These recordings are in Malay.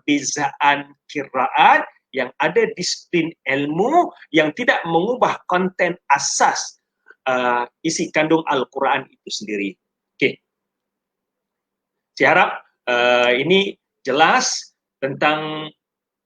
perbezaan qiraat yang ada disiplin ilmu yang tidak mengubah konten asas isi kandung Al-Quran itu sendiri. Okey. Saya harap ini jelas tentang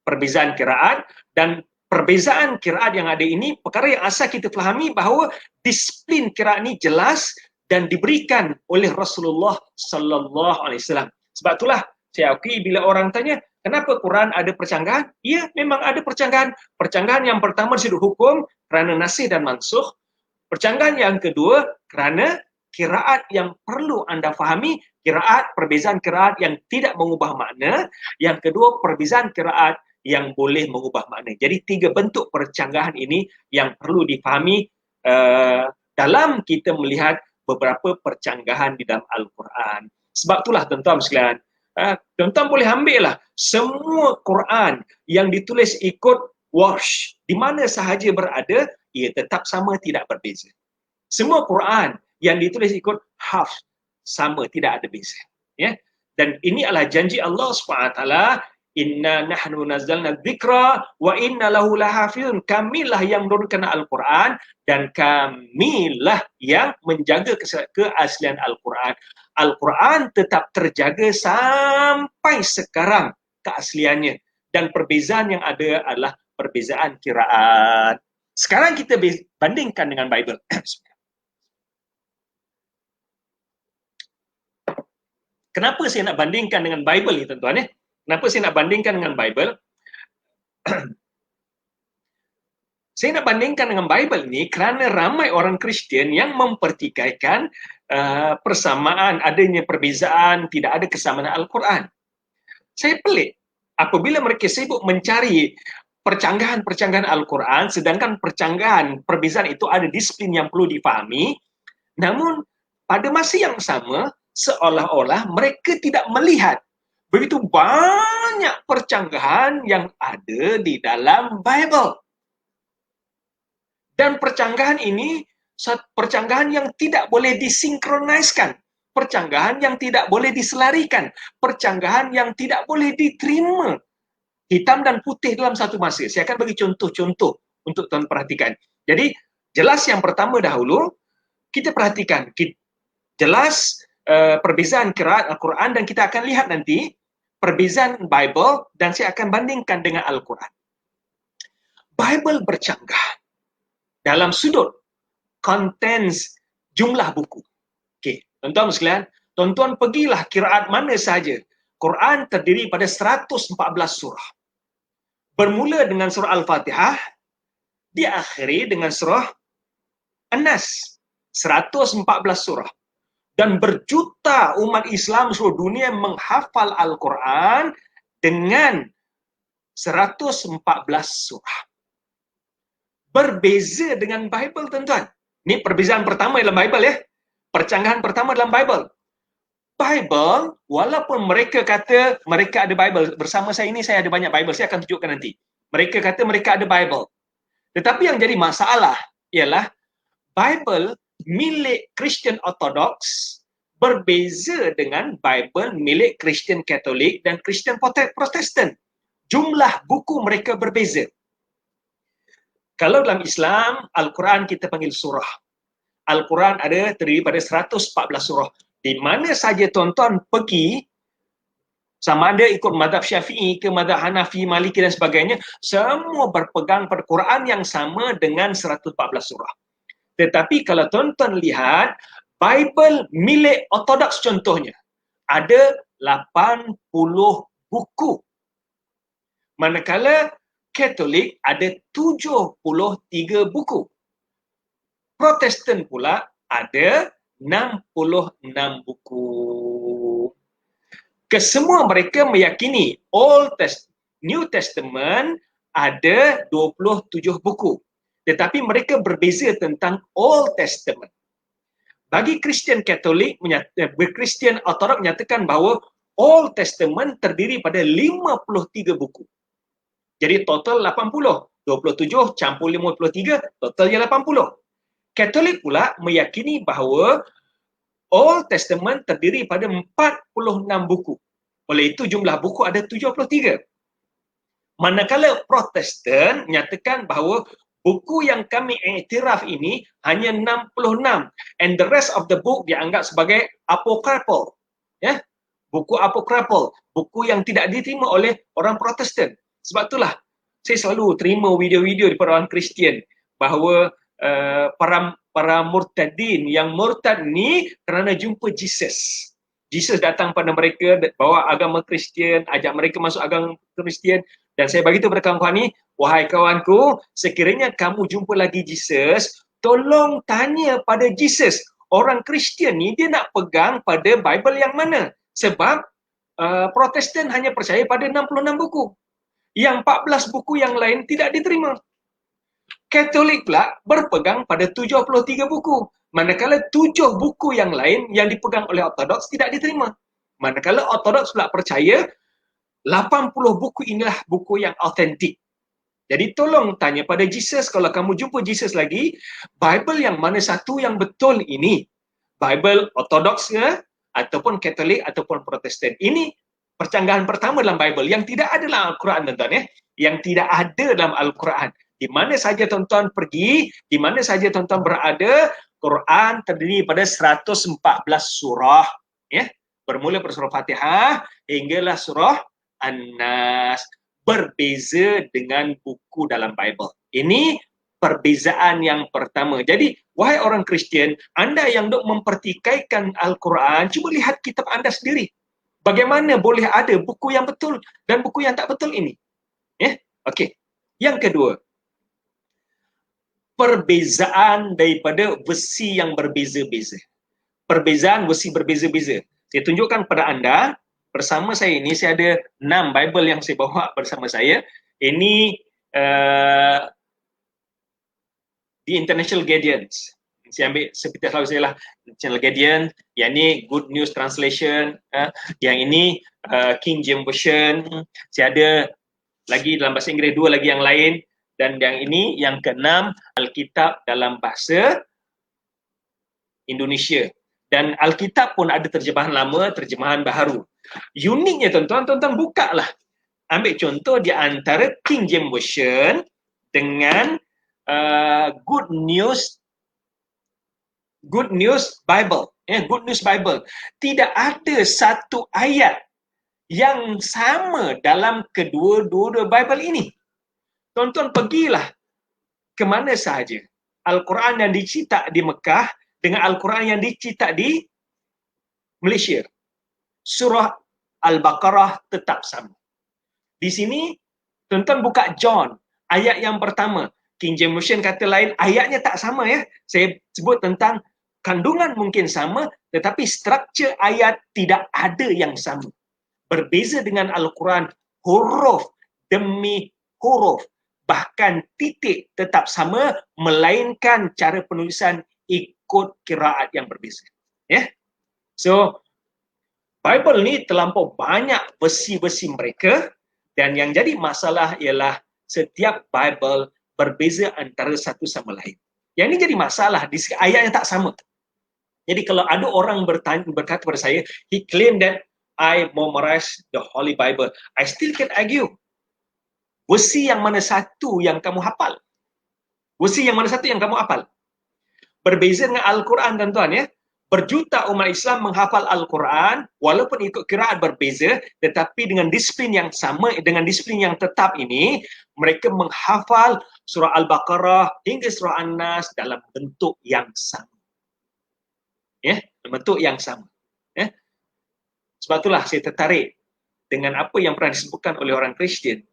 perbezaan qiraat, dan perbezaan qiraat yang ada ini perkara yang asal kita fahami bahawa disiplin qiraat ini jelas dan diberikan oleh Rasulullah sallallahu alaihi wasallam. Sebab itulah saya akui bila orang tanya, kenapa Quran ada percanggahan? Ya, memang ada percanggahan. Percanggahan yang pertama dari sudut hukum kerana nasih dan mansukh. Percanggahan yang kedua kerana qiraat yang perlu anda fahami, qiraat, perbezaan qiraat yang tidak mengubah makna. Yang kedua, perbezaan qiraat yang boleh mengubah makna. Jadi tiga bentuk percanggahan ini yang perlu difahami dalam kita melihat beberapa percanggahan di dalam Al-Quran. Sebab itulah tuan-tuan sekalian, tuan-tuan boleh ambil lah semua Quran yang ditulis ikut warsh, di mana sahaja berada, ia tetap sama, tidak berbeza. Semua Quran yang ditulis ikut hafs, sama, tidak ada beza. Ya? Dan ini adalah janji Allah SWT, inna nahnu nazzalna dzikra wa inna lahu lahafizun. Kamilah yang menurunkan Al-Quran dan kamilah yang menjaga keaslian Al-Quran. Al-Quran tetap terjaga sampai sekarang keasliannya, dan perbezaan yang ada adalah perbezaan qiraat. Sekarang kita bandingkan dengan Bible. Kenapa saya nak bandingkan dengan Bible ni tuan-tuan ya? Kenapa saya nak bandingkan dengan Bible? Saya nak bandingkan dengan Bible ni kerana ramai orang Kristian yang mempertikaikan persamaan, adanya perbezaan, tidak ada kesamaan Al-Quran. Saya pelik apabila mereka sibuk mencari percanggahan-percanggahan Al-Quran, sedangkan perbezaan itu ada disiplin yang perlu difahami, namun pada masa yang sama seolah-olah mereka tidak melihat begitu banyak percanggahan yang ada di dalam Bible. Dan percanggahan ini percanggahan yang tidak boleh disinkroniskan, percanggahan yang tidak boleh diselarikan, percanggahan yang tidak boleh diterima hitam dan putih dalam satu masa. Saya akan bagi contoh-contoh untuk tuan perhatikan. Jadi jelas yang pertama dahulu, kita perhatikan jelas perbezaan qiraat Al-Quran, dan kita akan lihat nanti perbezaan Bible, dan saya akan bandingkan dengan Al-Quran. Bible bercanggah dalam sudut contents jumlah buku. Okey, tuan-tuan sekalian, tuan-tuan pergilah qiraat mana sahaja. Quran terdiri pada 114 surah. Bermula dengan surah Al-Fatihah, diakhiri dengan surah An-Nas. 114 surah. Dan berjuta umat Islam seluruh dunia menghafal Al-Quran dengan 114 surah. Berbeza dengan Bible, tuan-tuan. Ini perbezaan pertama dalam Bible ya. Percanggahan pertama dalam Bible. Bible, walaupun mereka kata mereka ada Bible, bersama saya ini saya ada banyak Bible, saya akan tunjukkan nanti. Mereka kata mereka ada Bible. Tetapi yang jadi masalah ialah Bible milik Christian Orthodox berbeza dengan Bible milik Christian Katolik dan Christian Protestan. Jumlah buku mereka berbeza. Kalau dalam Islam, Al-Quran kita panggil surah. Al-Quran ada terdiri pada 114 surah. Di mana saja tuan-tuan pergi, sama ada ikut mazhab Syafi'i ke mazhab Hanafi, Maliki dan sebagainya, semua berpegang pada Quran yang sama dengan 114 surah. Tetapi kalau tuan-tuan lihat, Bible milik Ortodoks contohnya, ada 80 buku. Manakala Katolik ada 73 buku. Protestan pula ada 66 buku. Kesemua mereka meyakini New Testament ada 27 buku. Tetapi mereka berbeza tentang Old Testament. Bagi Kristian Katolik, Kristian Orthodox menyatakan bahawa Old Testament terdiri pada 53 buku. Jadi total 80. 27 campur 53, totalnya 80. Katolik pula meyakini bahawa Old Testament terdiri pada 46 buku. Oleh itu jumlah buku ada 73. Manakala Protestan nyatakan bahawa buku yang kami iktiraf ini hanya 66 and the rest of the book dianggap sebagai apocryphal. Ya, buku apocryphal, buku yang tidak diterima oleh orang Protestan. Sebab itulah saya selalu terima video-video daripada orang Kristian bahawa para murtadin yang murtad ni kerana jumpa Jesus. Jesus datang pada mereka, bawa agama Kristian, ajak mereka masuk agama Kristian. Dan saya bagi tahu kepada kawan-kawan ni, wahai kawanku, sekiranya kamu jumpa lagi Jesus, tolong tanya pada Jesus. Orang Kristian ni dia nak pegang pada Bible yang mana? Sebab Protestan hanya percaya pada 66 buku. Yang 14 buku yang lain tidak diterima. Katolik pula berpegang pada 73 buku. Manakala 7 buku yang lain yang dipegang oleh Ortodoks tidak diterima. Manakala Ortodoks pula percaya 80 buku inilah buku yang autentik. Jadi tolong tanya pada Jesus, kalau kamu jumpa Jesus lagi, Bible yang mana satu yang betul ini? Bible Ortodoks ke? Ataupun Katolik ataupun Protestan. Ini percanggahan pertama dalam Bible yang tidak ada dalam Al-Quran, tuan-tuan ya. Yang tidak ada dalam Al-Quran. Di mana saja tuan-tuan pergi, di mana saja tuan-tuan berada, Quran terdiri pada 114 surah, ya. Bermula pada surah Fatihah hinggalah surah An-Nas. Berbeza dengan buku dalam Bible. Ini perbezaan yang pertama. Jadi, wahai orang Kristian, anda yang duk mempertikaikan Al-Quran, cuba lihat kitab anda sendiri. Bagaimana boleh ada buku yang betul dan buku yang tak betul ini? Ya, okey. Yang kedua, perbezaan daripada versi yang berbeza-beza. Perbezaan versi berbeza-beza. Saya tunjukkan kepada anda, bersama saya ini, saya ada 6 Bible yang saya bawa bersama saya. Ini di International Guardians. Saya ambil seperti selalu saya lah, Channel Guardian. Yang ini Good News Translation. Yang ini King James Version. Saya ada lagi dalam bahasa Inggeris 2 lagi yang lain. Dan yang ini, yang ke-6, Alkitab dalam bahasa Indonesia. Dan Alkitab pun ada terjemahan lama, terjemahan baharu. Uniknya tuan-tuan, tuan-tuan buka lah. Ambil contoh di antara King James Version dengan Good News Bible. Good News Bible. Tidak ada satu ayat yang sama dalam kedua-dua Bible ini. Tuan-tuan pergilah ke mana sahaja. Al-Quran yang dicetak di Mekah dengan Al-Quran yang dicetak di Malaysia. Surah Al-Baqarah tetap sama. Di sini, tuan-tuan buka John, ayat yang pertama. King James Version kata lain, ayatnya tak sama ya. Saya sebut tentang kandungan mungkin sama, tetapi struktur ayat tidak ada yang sama. Berbeza dengan Al-Quran, huruf demi huruf. Bahkan titik tetap sama, melainkan cara penulisan ikut kiraat yang berbeza. Ya, so Bible ni terlampau banyak versi-versi mereka, dan yang jadi masalah ialah setiap Bible berbeza antara satu sama lain. Yang ini jadi masalah di ayat yang tak sama. Jadi kalau ada orang berkata kepada saya, he claim that I memorize the Holy Bible, I still can argue. Versi yang mana satu yang kamu hafal? Versi yang mana satu yang kamu hafal? Berbeza dengan Al-Quran, tuan-tuan ya. Berjuta umat Islam menghafal Al-Quran, walaupun ikut kiraat berbeza, tetapi dengan disiplin yang sama, dengan disiplin yang tetap ini, mereka menghafal surah Al-Baqarah hingga surah An-Nas dalam bentuk yang sama. Ya, bentuk yang sama. Ya. Sebab itulah saya tertarik dengan apa yang pernah disebutkan oleh orang Kristian.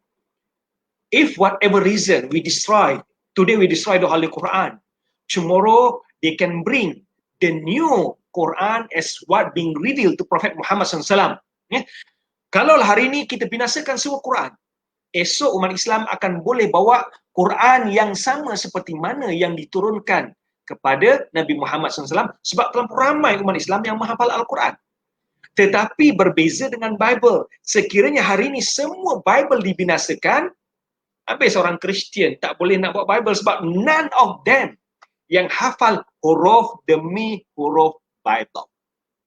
If whatever reason we destroy, today we destroy the Holy Quran, tomorrow they can bring the new Quran as what being revealed to Prophet Muhammad SAW. Ya. Kalau hari ini kita binasakan semua Quran, esok umat Islam akan boleh bawa Quran yang sama seperti mana yang diturunkan kepada Nabi Muhammad SAW, sebab terlalu ramai umat Islam yang menghafal Al-Quran. Tetapi berbeza dengan Bible. Sekiranya hari ini semua Bible dibinasakan, habis orang Kristian tak boleh nak buat Bible sebab none of them yang hafal huruf demi huruf Bible.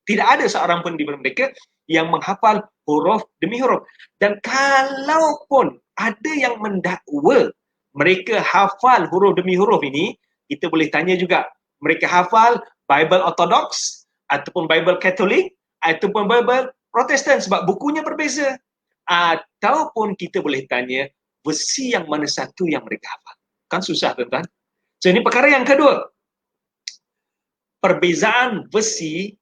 Tidak ada seorang pun di mereka yang menghafal huruf demi huruf. Dan kalaupun ada yang mendakwa mereka hafal huruf demi huruf ini. Kita boleh tanya juga, mereka hafal Bible Orthodox ataupun Bible Katolik ataupun Bible Protestan sebab bukunya berbeza. Ataupun kita boleh tanya versi yang mana satu yang mereka hafal. Kan susah, tuan-tuan. So ini perkara yang kedua. Perbezaan versi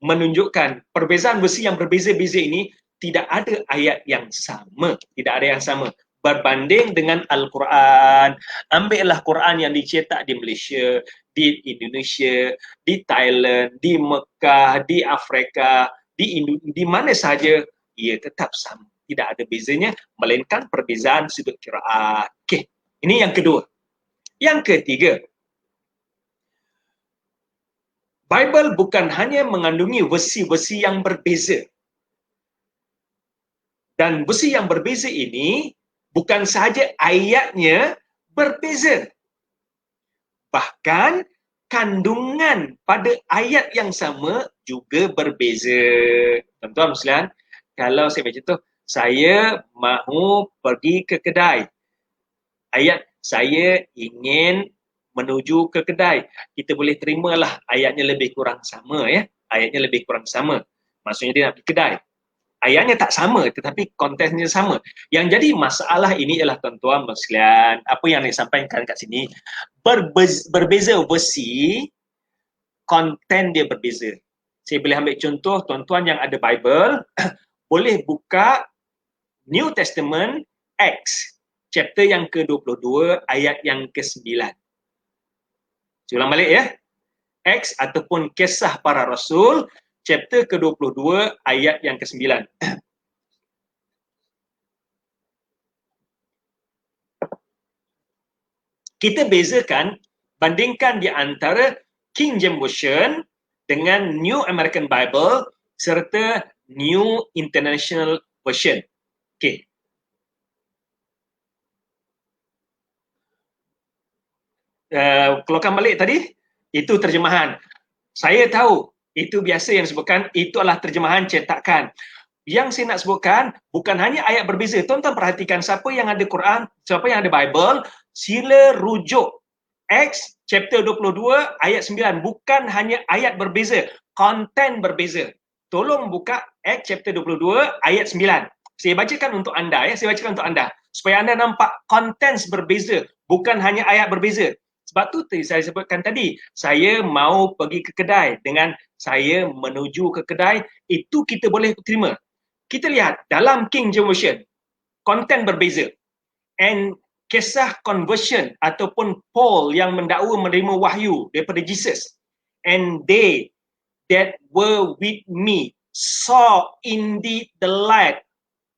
menunjukkan perbezaan versi yang berbeza-beza ini tidak ada ayat yang sama, tidak ada yang sama. Berbanding dengan Al-Quran, ambillah Quran yang dicetak di Malaysia, di Indonesia, di Thailand, di Mekah, di Afrika, di mana saja, ia tetap sama. Tidak ada bezanya, melainkan perbezaan sudut qiraat. Okey, ini yang kedua. Yang ketiga, Bible bukan hanya mengandungi versi-versi yang berbeza. Dan versi yang berbeza ini bukan sahaja ayatnya berbeza. Bahkan kandungan pada ayat yang sama juga berbeza. Tuan-tuan sekalian, kalau saya baca tu, saya mahu pergi ke kedai. Ayat saya ingin menuju ke kedai. Kita boleh terimalah ayatnya lebih kurang sama ya. Ayatnya lebih kurang sama. Maksudnya dia nak pergi kedai. Ayatnya tak sama tetapi konteksnya sama. Yang jadi masalah ini ialah tuan-tuan sekalian, apa yang saya sampaikan kat sini, berbeza versi, konten dia berbeza. Saya boleh ambil contoh tuan-tuan yang ada Bible, boleh buka New Testament Acts, chapter yang ke-22 ayat yang ke-9. Saya ulang balik ya. Acts ataupun Kisah Para Rasul, chapter ke-22 ayat yang ke-9. Kita bezakan, bandingkan di antara King James Version dengan New American Bible serta New International Version. Okey. Keluarkan balik tadi, itu terjemahan. Saya tahu, itu biasa yang disebutkan, itu adalah terjemahan cetakan. Yang saya nak sebutkan, bukan hanya ayat berbeza. Tuan-tuan perhatikan, siapa yang ada Quran, siapa yang ada Bible, sila rujuk Acts chapter 22 ayat 9. Bukan hanya ayat berbeza, konten berbeza. Tolong buka Acts chapter 22 ayat 9. Saya bacakan untuk anda ya, saya bacakan untuk anda supaya anda nampak konten berbeza, bukan hanya ayat berbeza. Sebab tu saya sebutkan tadi, saya mau pergi ke kedai dengan saya menuju ke kedai, itu kita boleh terima. Kita lihat dalam King James Version, konten berbeza. And kisah conversion ataupun Paul yang mendakwa menerima wahyu daripada Jesus. And they that were with me saw indeed the light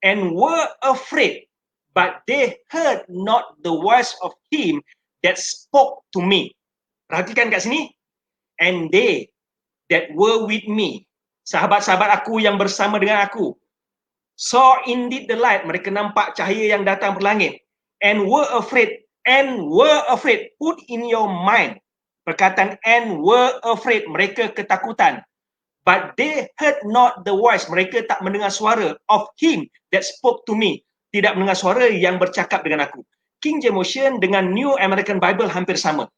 and were afraid, but they heard not the voice of him that spoke to me. Perhatikan kat sini. And they that were with me, sahabat-sahabat aku yang bersama dengan aku, saw indeed the light, mereka nampak cahaya yang datang dari langit, and were afraid, put in your mind, perkataan and were afraid, mereka ketakutan, but they heard not the voice, mereka tak mendengar suara of him that spoke to me, tidak mendengar suara yang bercakap dengan aku. King James Version dengan New American Bible hampir sama.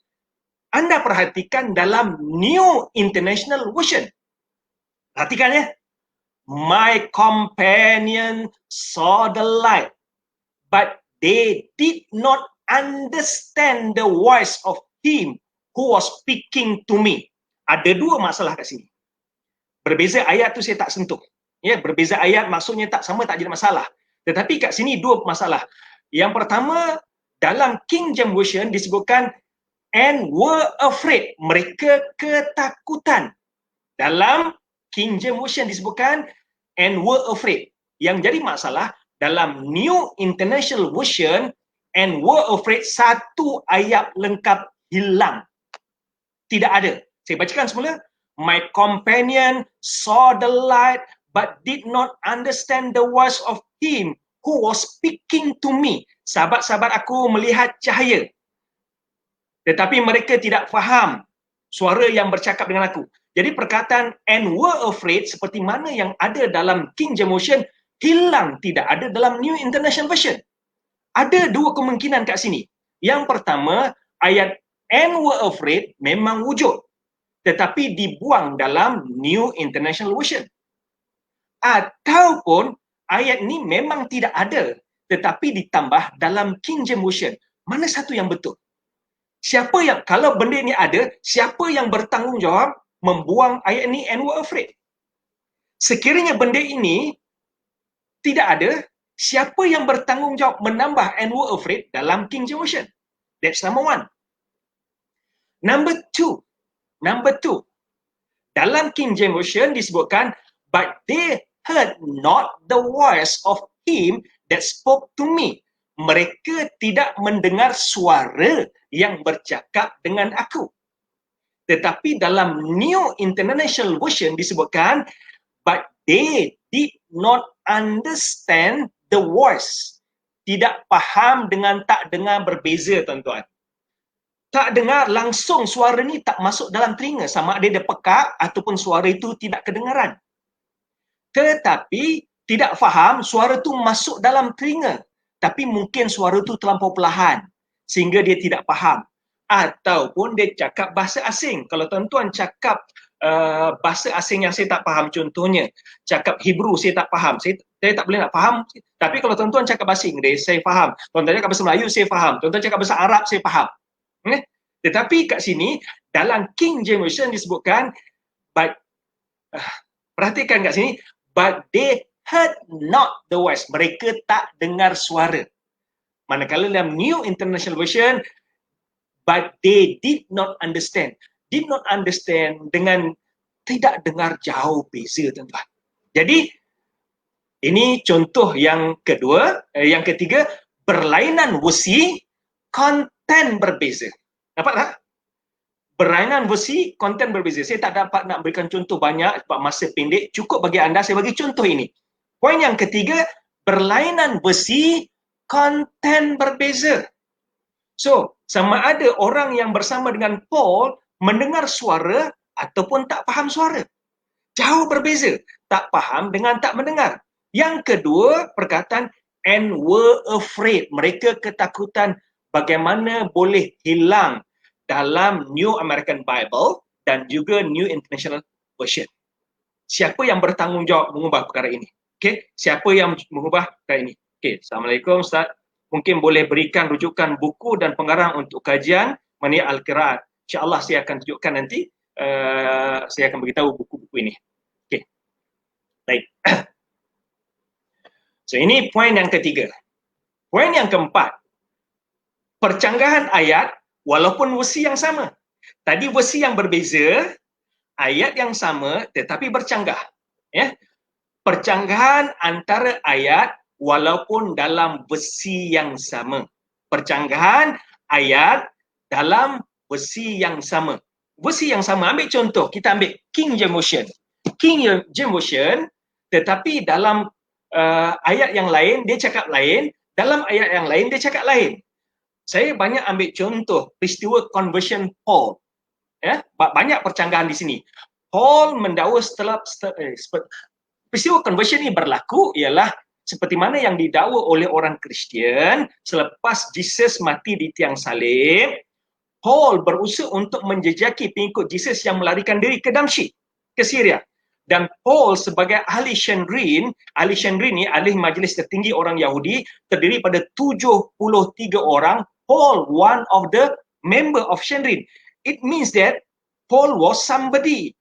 Anda perhatikan dalam New International Version, perhatikan ya, my companion saw the light, but they did not understand the voice of him who was speaking to me. Ada dua masalah kat sini. Berbeza ayat tu saya tak sentuh. Ya, berbeza ayat maksudnya tak sama, tak jadi masalah. Tetapi kat sini dua masalah. Yang pertama, dalam King James Version disebutkan and were afraid, mereka ketakutan. Dalam King James Version disebutkan and were afraid. Yang jadi masalah dalam New International Version and were afraid, satu ayat lengkap hilang. Tidak ada. Saya bacakan semula. My companion saw the light but did not understand the voice of him who was speaking to me. Sahabat-sahabat aku melihat cahaya, tetapi mereka tidak faham suara yang bercakap dengan aku. Jadi perkataan and were afraid seperti mana yang ada dalam King James Version hilang, tidak ada dalam New International Version. Ada dua kemungkinan kat sini. Yang pertama, ayat "and were afraid" memang wujud, tetapi dibuang dalam New International Version. Ataupun ayat ni memang tidak ada, tetapi ditambah dalam King James Version. Mana satu yang betul? Siapa yang, kalau benda ni ada, siapa yang bertanggungjawab membuang ayat ni "and were afraid"? Sekiranya benda ini tidak ada, siapa yang bertanggungjawab menambah "and were afraid" dalam King James Version? That's number one. Number two, dalam King James Version disebutkan, "But they heard not the voice of him that spoke to me." Mereka tidak mendengar suara yang bercakap dengan aku. Tetapi dalam New International Version disebutkan, "But they did not understand the voice." Tidak faham dengan tak dengar berbeza, tuan-tuan. Tak dengar langsung, suara ni tak masuk dalam telinga, sama ada dia pekak ataupun suara itu tidak kedengaran. Tetapi tidak faham, suara tu masuk dalam telinga, tapi mungkin suara tu terlampau perlahan sehingga dia tidak faham. Ataupun dia cakap bahasa asing. Kalau tuan-tuan cakap bahasa asing yang saya tak faham, contohnya cakap Hebrew saya tak faham, saya tak boleh nak faham. Tapi kalau tuan-tuan cakap bahasa Inggeris saya faham, tuan-tuan cakap bahasa Melayu saya faham, tuan-tuan cakap bahasa Arab saya faham. Tetapi kat sini dalam King James Version disebutkan, but perhatikan kat sini, "but they heard not the voice." Mereka tak dengar suara. Manakala dalam New International Version, "but they did not understand." Did not understand dengan tidak dengar jauh beza, tuan-tuan. Jadi ini contoh yang kedua. Yang ketiga, berlainan versi, konten berbeza. Nampak tak? Berlainan versi, konten berbeza. Saya tak dapat nak berikan contoh banyak sebab masa pendek. Cukup bagi anda saya bagi contoh ini. Poin yang ketiga, berlainan versi, konten berbeza. So, sama ada orang yang bersama dengan Paul mendengar suara ataupun tak faham suara. Jauh berbeza. Tak faham dengan tak mendengar. Yang kedua, perkataan "and were afraid." Mereka ketakutan. Bagaimana boleh hilang dalam New American Bible dan juga New International Version? Siapa yang bertanggungjawab mengubah perkara ini? Okey, siapa yang mengubah perkara ini? Okey, Assalamualaikum Ustaz. Mungkin boleh berikan rujukan buku dan pengarang untuk kajian mengenai Al-Qiraat. InsyaAllah saya akan tunjukkan nanti. Saya akan beritahu buku-buku ini. Okey. Baik. So ini poin yang ketiga. Poin yang keempat, percanggahan ayat walaupun versi yang sama. Tadi versi yang berbeza, ayat yang sama tetapi bercanggah. Ya. Percanggahan antara ayat walaupun dalam versi yang sama. Percanggahan ayat dalam versi yang sama. Versi yang sama, ambil contoh, kita ambil King James Version. King James Version, tetapi dalam ayat yang lain dia cakap lain, dalam ayat yang lain dia cakap lain. Saya banyak ambil contoh peristiwa conversion Paul. Ya, banyak percanggahan di sini. Paul mendakwa setelah peristiwa conversion ini berlaku ialah seperti mana yang didakwa oleh orang Kristian selepas Jesus mati di tiang salib. Paul berusaha untuk menjejaki pengikut Jesus yang melarikan diri ke Damsyik, ke Syria. Dan Paul sebagai ahli Sanhedrin ni ahli majlis tertinggi orang Yahudi, terdiri pada 73 orang. Paul one of the member of Sanhedrin. It means that Paul was somebody.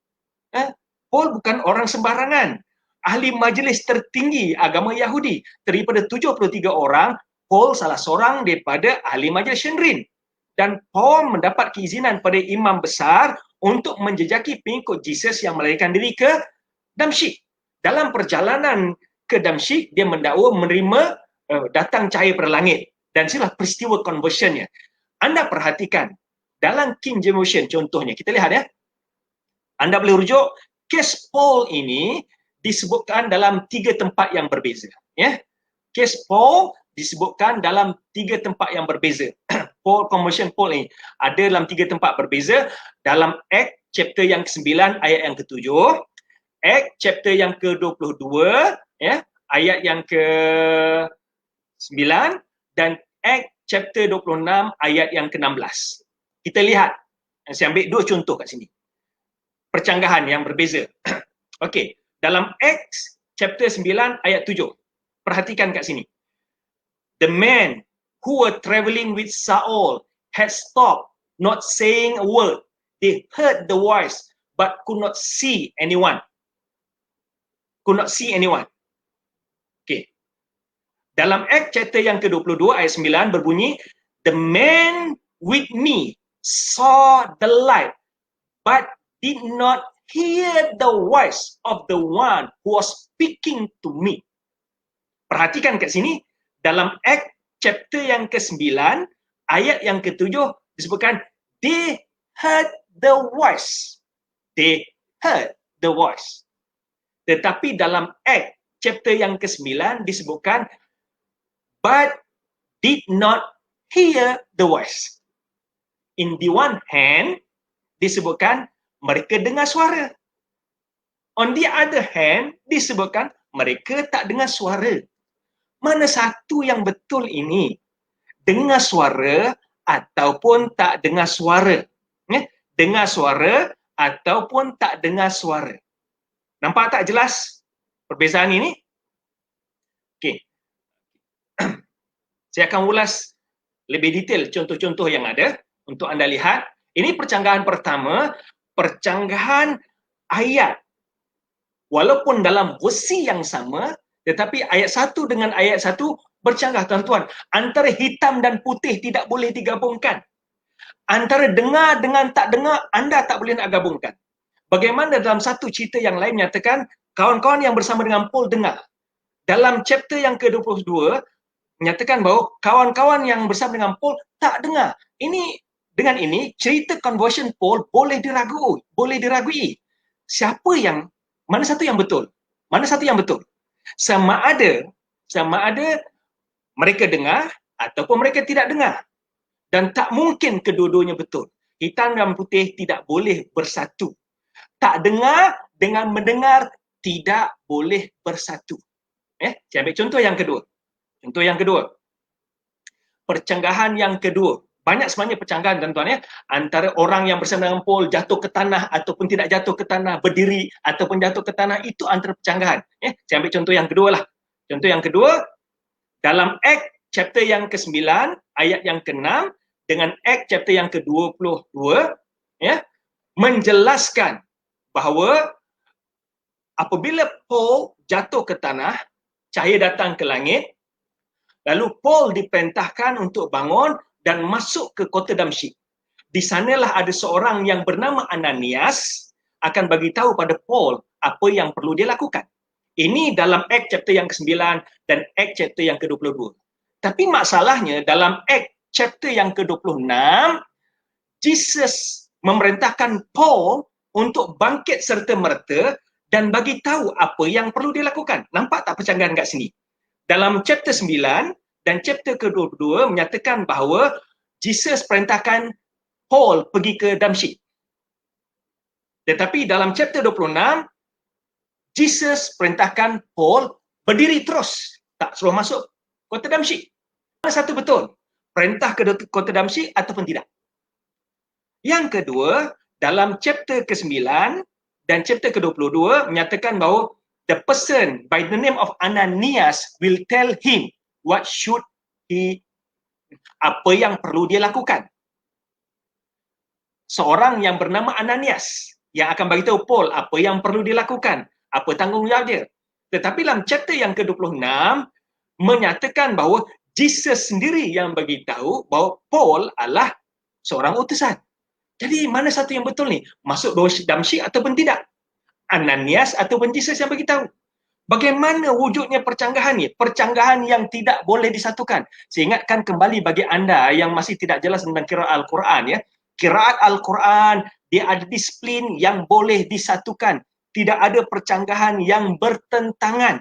Paul bukan orang sembarangan. Ahli majlis tertinggi agama Yahudi. Daripada 73 orang, Paul salah seorang daripada ahli majlis Sanhedrin. Dan Paul mendapat keizinan pada imam besar untuk menjejaki pengikut Jesus yang melarikan diri ke Damsyik. Dalam perjalanan ke Damsyik, dia mendakwa menerima datang cahaya pada langit. Dan itulah peristiwa conversionnya. Anda perhatikan, dalam King James Version contohnya, kita lihat ya. Anda boleh rujuk, kes Paul ini disebutkan dalam 3 tempat yang berbeza. Ya, kes Paul disebutkan dalam 3 tempat yang berbeza. Paul, conversion Paul ini ada dalam 3 tempat berbeza. Dalam Acts chapter yang ke-9 ayat yang ke-7, Acts chapter yang ke-22 ya, ayat yang ke-9 dan Acts chapter 26 ayat yang ke-16. Kita lihat, saya ambil 2 contoh kat sini. Percanggahan yang berbeza. Okey, dalam Acts chapter 9 ayat 7. Perhatikan kat sini. The men who were traveling with Saul had stopped, not saying a word. They heard the voice but could not see anyone. Could not see anyone. Okey. Dalam Acts chapter yang ke-22 ayat 9 berbunyi, the man with me saw the light but did not hear the voice of the one who was speaking to me. Perhatikan kat sini, dalam Acts chapter yang ke-9, ayat yang ke-7 disebutkan, they heard the voice. They heard the voice. Tetapi dalam Acts chapter yang ke-9 disebutkan, but did not hear the voice. In the one hand, disebutkan mereka dengar suara. On the other hand, disebutkan mereka tak dengar suara. Mana satu yang betul ini? Dengar suara ataupun tak dengar suara? Dengar suara ataupun tak dengar suara? Nampak tak jelas perbezaan ini? Okey. Saya akan ulas lebih detail contoh-contoh yang ada untuk anda lihat. Ini percanggahan pertama, percanggahan ayat. Walaupun dalam versi yang sama, tetapi ayat 1 dengan ayat 1 bercanggah, tuan-tuan. Antara hitam dan putih tidak boleh digabungkan. Antara dengar dengan tak dengar, anda tak boleh nak gabungkan. Bagaimana dalam satu cerita yang lain menyatakan, kawan-kawan yang bersama dengan Paul dengar. Dalam chapter yang ke-22, menyatakan bahawa kawan-kawan yang bersama dengan Paul tak dengar. Dengan ini, cerita conversion Paul boleh diragui. Mana satu yang betul? Mana satu yang betul? Sama ada mereka dengar ataupun mereka tidak dengar. Dan tak mungkin kedua-duanya betul. Hitam dan putih tidak boleh bersatu. Tak dengar dengan mendengar tidak boleh bersatu. Saya ambil contoh yang kedua. Percanggahan yang kedua. Banyak sebenarnya percanggahan, tuan-tuan, antara orang yang bersama dengan Paul jatuh ke tanah ataupun tidak jatuh ke tanah, berdiri ataupun jatuh ke tanah, itu antara percanggahan. Saya ambil contoh yang kedua lah. Contoh yang kedua, dalam Acts chapter yang ke-9 ayat yang ke-6 dengan Acts chapter yang ke-22 menjelaskan bahawa apabila Paul jatuh ke tanah, cahaya datang ke langit, lalu Paul diperintahkan untuk bangun dan masuk ke kota Damsyik. Di sanalah ada seorang yang bernama Ananias akan bagi tahu pada Paul apa yang perlu dia lakukan. Ini dalam Acts chapter yang ke-9 dan Acts chapter yang ke-22. Tapi masalahnya dalam Acts chapter yang ke-26, Jesus memerintahkan Paul untuk bangkit serta-merta dan bagi tahu apa yang perlu dilakukan. Nampak tak percanggahan kat sini? Dalam chapter 9 dan chapter ke-22 menyatakan bahawa Jesus perintahkan Paul pergi ke Damsyik. Tetapi dalam chapter 26, Jesus perintahkan Paul berdiri terus, tak suruh masuk kota Damsyik. Mana satu betul? Perintah ke kota Damsyik ataupun tidak? Yang kedua, dalam chapter ke-9 dan chapter ke-22 menyatakan bahawa the person by the name of Ananias will tell him apa yang perlu dia lakukan. Seorang yang bernama Ananias yang akan beritahu Paul apa yang perlu dilakukan, apa tanggungjawab dia. Tetapi dalam chapter yang ke-26 menyatakan bahawa Jesus sendiri yang beritahu bahawa Paul adalah seorang utusan. Jadi mana satu yang betul ni? Masuk Damsyik ataupun tidak? Ananias ataupun Jesus yang beritahu? Bagaimana wujudnya percanggahan ni? Percanggahan yang tidak boleh disatukan. Saya ingatkan kembali bagi anda yang masih tidak jelas tentang qiraat Al-Quran, Qiraat Al-Quran, dia ada disiplin yang boleh disatukan. Tidak ada percanggahan yang bertentangan.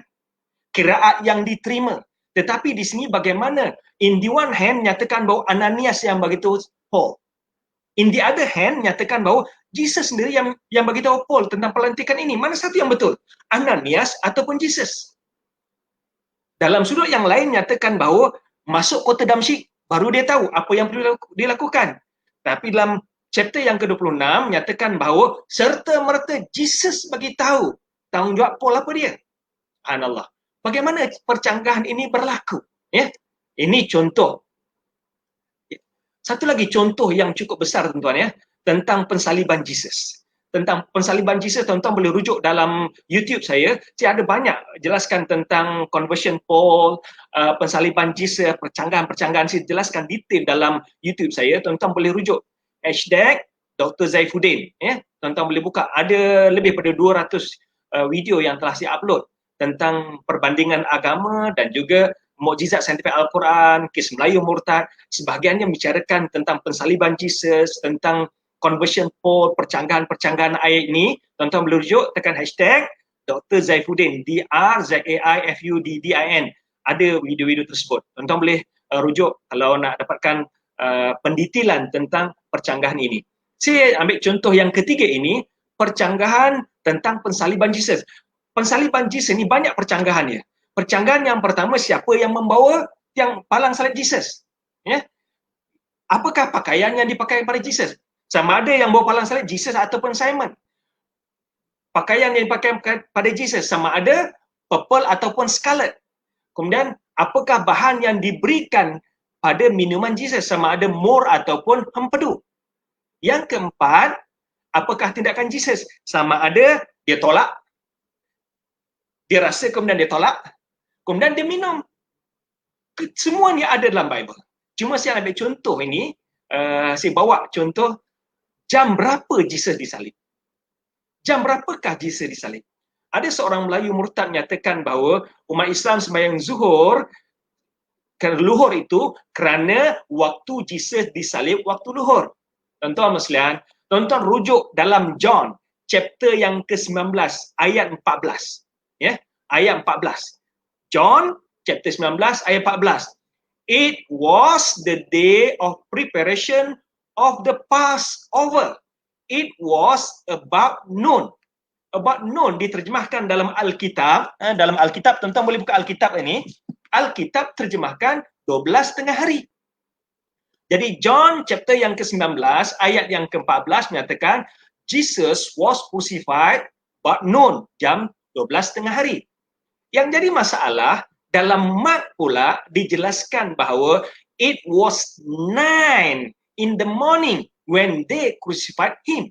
Qiraat yang diterima. Tetapi di sini bagaimana? In the one hand, nyatakan bahawa Ananias yang beritahu Paul. In the other hand, nyatakan bahawa Jesus sendiri yang beritahu Paul tentang pelantikan ini. Mana satu yang betul? Ananias ataupun Jesus? Dalam sudut yang lain nyatakan bahawa masuk kota Damsyik baru dia tahu apa yang perlu dilakukan. Tapi dalam chapter yang ke-26 nyatakan bahawa serta merta Jesus bagi tahu tanggungjawab Paul apa dia. Subhanallah. Bagaimana percanggahan ini berlaku? Ya. Ini contoh. Satu lagi contoh yang cukup besar tuan-tuan ya, tentang pensaliban Jesus. Tentang pensaliban Jesus, tuan-tuan boleh rujuk dalam YouTube saya ada banyak jelaskan tentang conversion Paul, pensaliban Jesus, percanggahan-percanggahan, saya jelaskan detail dalam YouTube saya, tuan-tuan boleh rujuk #Dr. Zaifuddin, ya. Tuan-tuan boleh buka, ada lebih pada 200 video yang telah saya upload tentang perbandingan agama dan juga mukjizat saintifik Al-Quran, kes Melayu murtad, sebahagiannya membicarakan tentang pensaliban Jesus, tentang conversion Paul, percanggahan-percanggahan ayat ini. Tuan-tuan boleh rujuk, tekan #Dr. Zaifuddin, DrZaifuddin. Ada video-video tersebut. Tuan-tuan boleh rujuk kalau nak dapatkan pendetailan tentang percanggahan ini. Saya ambil contoh yang ketiga ini, percanggahan tentang pensaliban Jesus. Pensaliban Jesus ini banyak percanggahannya. Percanggahan yang pertama, siapa yang membawa yang palang salib Jesus? Ya. Apakah pakaian yang dipakai pada Jesus? Sama ada yang bawa palang salib Jesus ataupun Simon. Pakaian yang dipakai pada Jesus sama ada purple ataupun scarlet. Kemudian apakah bahan yang diberikan pada minuman Jesus, sama ada mur ataupun hempedu. Yang keempat, apakah tindakan Jesus? Sama ada dia tolak, dia rasa kemudian dia tolak, kemudian dia minum. Semua ni ada dalam Bible. Cuma saya ambil contoh ini, saya bawa contoh jam berapa Jesus disalib. Jam berapakah Jesus disalib? Ada seorang Melayu murtad menyatakan bahawa umat Islam sembahyang zuhur, luhur itu kerana waktu Jesus disalib waktu luhur. Tuan-tuan sekalian, tuan-tuan rujuk dalam John chapter yang ke-19 ayat 14. Ya, ayat 14. John chapter 19 ayat 14. It was the day of preparation of the Passover. It was about noon. About noon diterjemahkan dalam Alkitab. Dalam Alkitab, tuan-tuan boleh buka Alkitab ini. Alkitab terjemahkan 12 tengah hari. Jadi John chapter yang ke-19 ayat yang ke-14 menyatakan Jesus was crucified about noon, jam 12 tengah hari. Yang jadi masalah, dalam Mark pula dijelaskan bahawa it was 9 in the morning when they crucified him.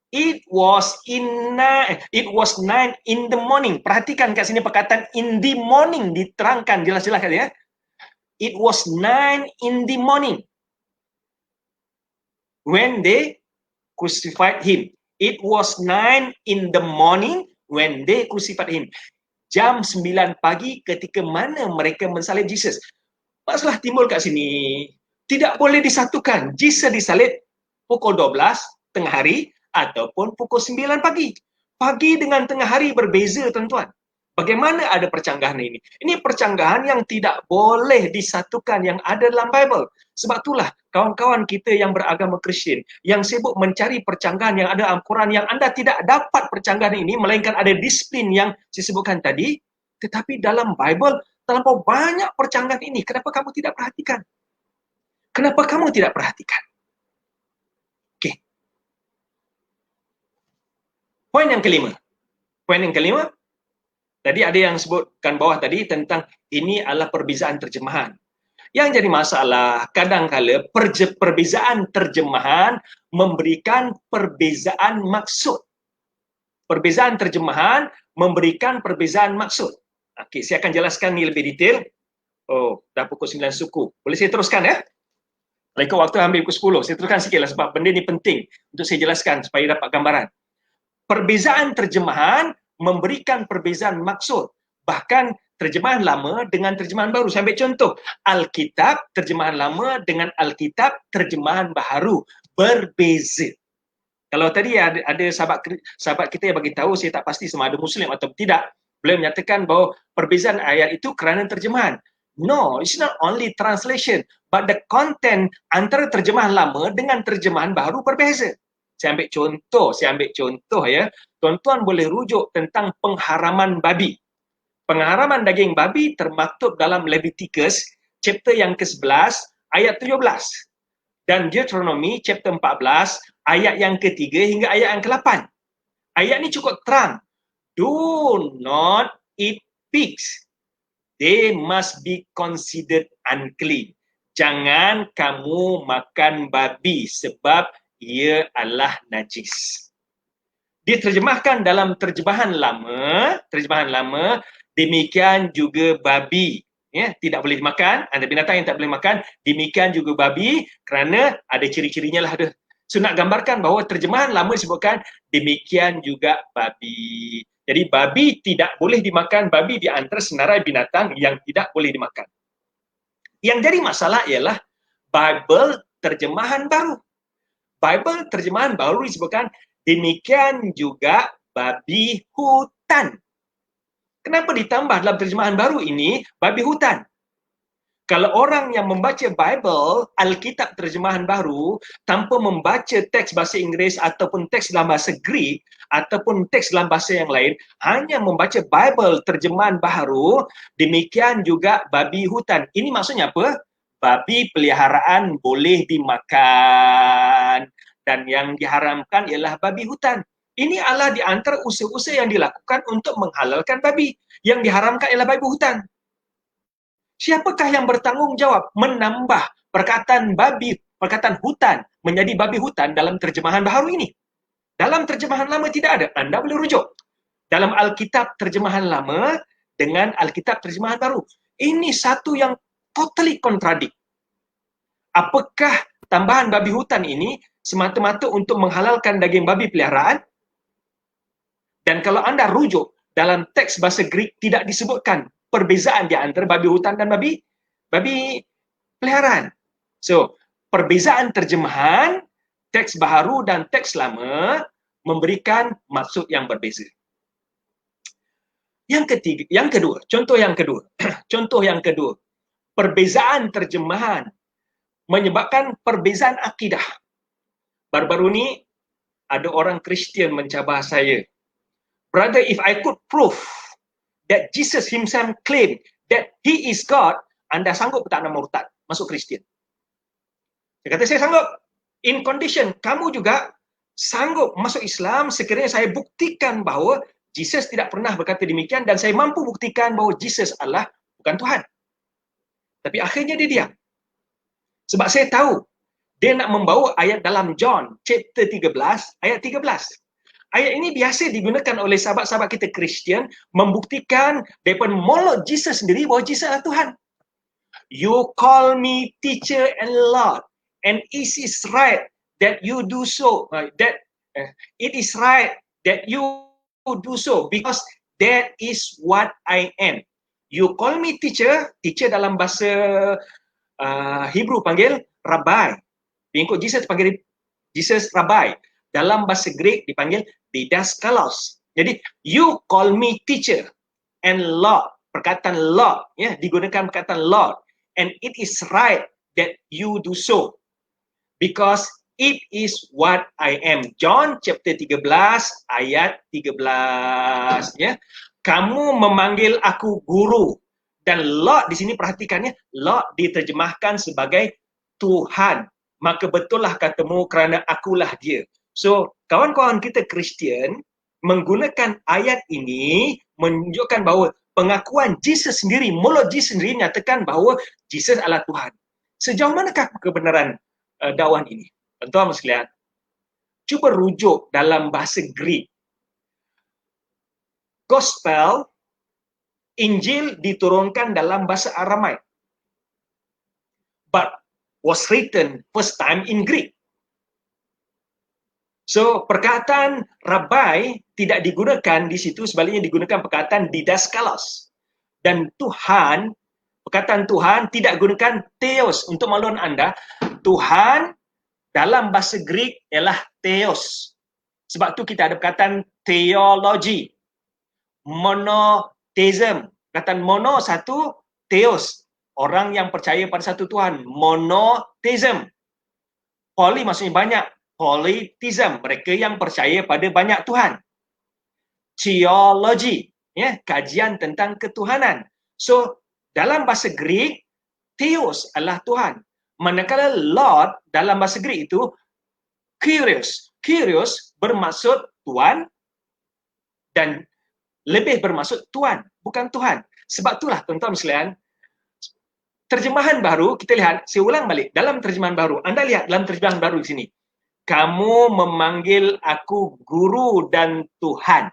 It was 9 in the morning. Perhatikan kat sini perkataan in the morning diterangkan jelas-jelas kali ya. It was 9 in the morning when they crucified him. It was 9 in the morning when they crucified him. Jam 9 pagi ketika mana mereka mensalib Jesus. Masalah timbul kat sini. Tidak boleh disatukan. Jesus disalib pukul 12 tengah hari ataupun pukul 9 pagi. Pagi dengan tengah hari berbeza, tuan-tuan. Bagaimana ada percanggahan ini? Ini percanggahan yang tidak boleh disatukan yang ada dalam Bible. Sebab itulah kawan-kawan kita yang beragama Kristian yang sibuk mencari percanggahan yang ada dalam Quran, yang anda tidak dapat percanggahan ini, melainkan ada disiplin yang saya sebutkan tadi. Tetapi dalam Bible terlampau banyak percanggahan ini. Kenapa kamu tidak perhatikan? Kenapa kamu tidak perhatikan? Okey. Poin yang kelima. Tadi ada yang sebutkan bawah tadi tentang ini adalah perbezaan terjemahan. Yang jadi masalah, kadang-kala perbezaan terjemahan memberikan perbezaan maksud. Perbezaan terjemahan memberikan perbezaan maksud. Okey, saya akan jelaskan ni lebih detail. Oh, dah pukul 9 suku. Boleh saya teruskan ya? Ikut waktu ambil pukul 10. Saya teruskan sikit lah sebab benda ni penting untuk saya jelaskan supaya dapat gambaran. Perbezaan terjemahan memberikan perbezaan maksud. Bahkan terjemahan lama dengan terjemahan baru. Saya ambil contoh. Alkitab, terjemahan lama dengan Alkitab, terjemahan baru. Berbeza. Kalau tadi ada sahabat kita yang bagi tahu, saya tak pasti sama ada Muslim atau tidak, beliau menyatakan bahawa perbezaan ayat itu kerana terjemahan. No, it's not only translation, but the content antara terjemahan lama dengan terjemahan baru berbeza. Saya ambil contoh ya. Tuan-tuan boleh rujuk tentang pengharaman babi. Pengharaman daging babi termaktub dalam Leviticus chapter yang ke-11 ayat 17 dan Deuteronomy chapter 14 ayat yang ke-3 hingga ayat yang ke-8. Ayat ni cukup terang. Do not eat pigs. They must be considered unclean. Jangan kamu makan babi sebab ia adalah najis. Diterjemahkan dalam terjemahan lama, demikian juga babi. Ya, tidak boleh dimakan, ada binatang yang tak boleh makan, demikian juga babi kerana ada ciri-cirinya lah ada. So nak gambarkan bahawa terjemahan lama disebutkan demikian juga babi. Jadi babi tidak boleh dimakan, babi di antara senarai binatang yang tidak boleh dimakan. Yang jadi masalah ialah Bible terjemahan baru. Bible terjemahan baru disebutkan demikian juga babi hutan. Kenapa ditambah dalam terjemahan baru ini babi hutan? Kalau orang yang membaca Bible, Alkitab terjemahan baru, tanpa membaca teks bahasa Inggeris ataupun teks dalam bahasa Greek, ataupun teks dalam bahasa yang lain, hanya membaca Bible terjemahan baru, demikian juga babi hutan. Ini maksudnya apa? Babi peliharaan boleh dimakan. Dan yang diharamkan ialah babi hutan. Ini adalah di antara usaha-usaha yang dilakukan untuk menghalalkan babi. Yang diharamkan ialah babi hutan. Siapakah yang bertanggungjawab menambah perkataan babi, perkataan hutan menjadi babi hutan dalam terjemahan baru ini? Dalam terjemahan lama tidak ada. Anda boleh rujuk dalam Alkitab terjemahan lama dengan Alkitab terjemahan baru. Ini satu yang totally contradict. Apakah tambahan babi hutan ini semata-mata untuk menghalalkan daging babi peliharaan? Dan kalau anda rujuk dalam teks bahasa Greek tidak disebutkan perbezaan di antara babi hutan dan babi peliharaan. So, perbezaan terjemahan teks baru dan teks lama memberikan maksud yang berbeza. Contoh yang kedua. Perbezaan terjemahan menyebabkan perbezaan akidah. Baru-baru ni ada orang Kristian mencabar saya. Brother, if I could prove that Jesus himself claimed that he is God, anda sanggup tak nak murtad, masuk Kristian? Dia kata, saya sanggup. In condition, kamu juga sanggup masuk Islam sekiranya saya buktikan bahawa Jesus tidak pernah berkata demikian dan saya mampu buktikan bahawa Jesus adalah bukan Tuhan. Tapi akhirnya dia diam. Sebab saya tahu, dia nak membawa ayat dalam John chapter 13, ayat 13. Ayat ini biasa digunakan oleh sahabat-sahabat kita Kristian membuktikan daripada mulut Jesus sendiri bahawa Jesus adalah Tuhan. You call me teacher and Lord, and it is right that you do so. It is right that you do so because that is what I am. You call me teacher dalam bahasa Hebrew panggil Rabbi. Diikut Jesus panggil Jesus Rabbi. Dalam bahasa Greek dipanggil didaskalos. Jadi, you call me teacher and Lord. Perkataan Lord, ya, digunakan perkataan Lord. And it is right that you do so. Because it is what I am. John chapter 13 ayat 13. Ya. Kamu memanggil aku guru. Dan Lord di sini perhatikannya, Lord diterjemahkan sebagai Tuhan. Maka betullah katamu kerana akulah dia. So, kawan-kawan kita Kristian menggunakan ayat ini menunjukkan bahawa pengakuan Jesus sendiri, mulut Jesus sendiri nyatakan bahawa Jesus adalah Tuhan. Sejauh manakah kebenaran dakwaan ini? Tuan-tuan sekalian, cuba rujuk dalam bahasa Greek. Gospel, Injil diturunkan dalam bahasa Aramaik. But was written first time in Greek. So, perkataan Rabbi tidak digunakan di situ, sebaliknya digunakan perkataan didaskalos. Dan Tuhan, perkataan Tuhan tidak gunakan theos. Untuk makluman anda, Tuhan dalam bahasa Greek ialah theos. Sebab tu kita ada perkataan theology, monotheism. Perkataan mono satu, theos. Orang yang percaya pada satu Tuhan. Monotheism. Poly maksudnya banyak. Polytheism, mereka yang percaya pada banyak Tuhan. Theology, ya, kajian tentang ketuhanan. So, dalam bahasa Greek, Theos adalah Tuhan. Manakala Lord dalam bahasa Greek itu Kyrios. Kyrios bermaksud Tuhan dan lebih bermaksud Tuhan, bukan Tuhan. Sebab itulah tuan-tuan sekalian, terjemahan baru, kita lihat, saya ulang balik, dalam terjemahan baru, anda lihat dalam terjemahan baru di sini, kamu memanggil aku guru dan Tuhan.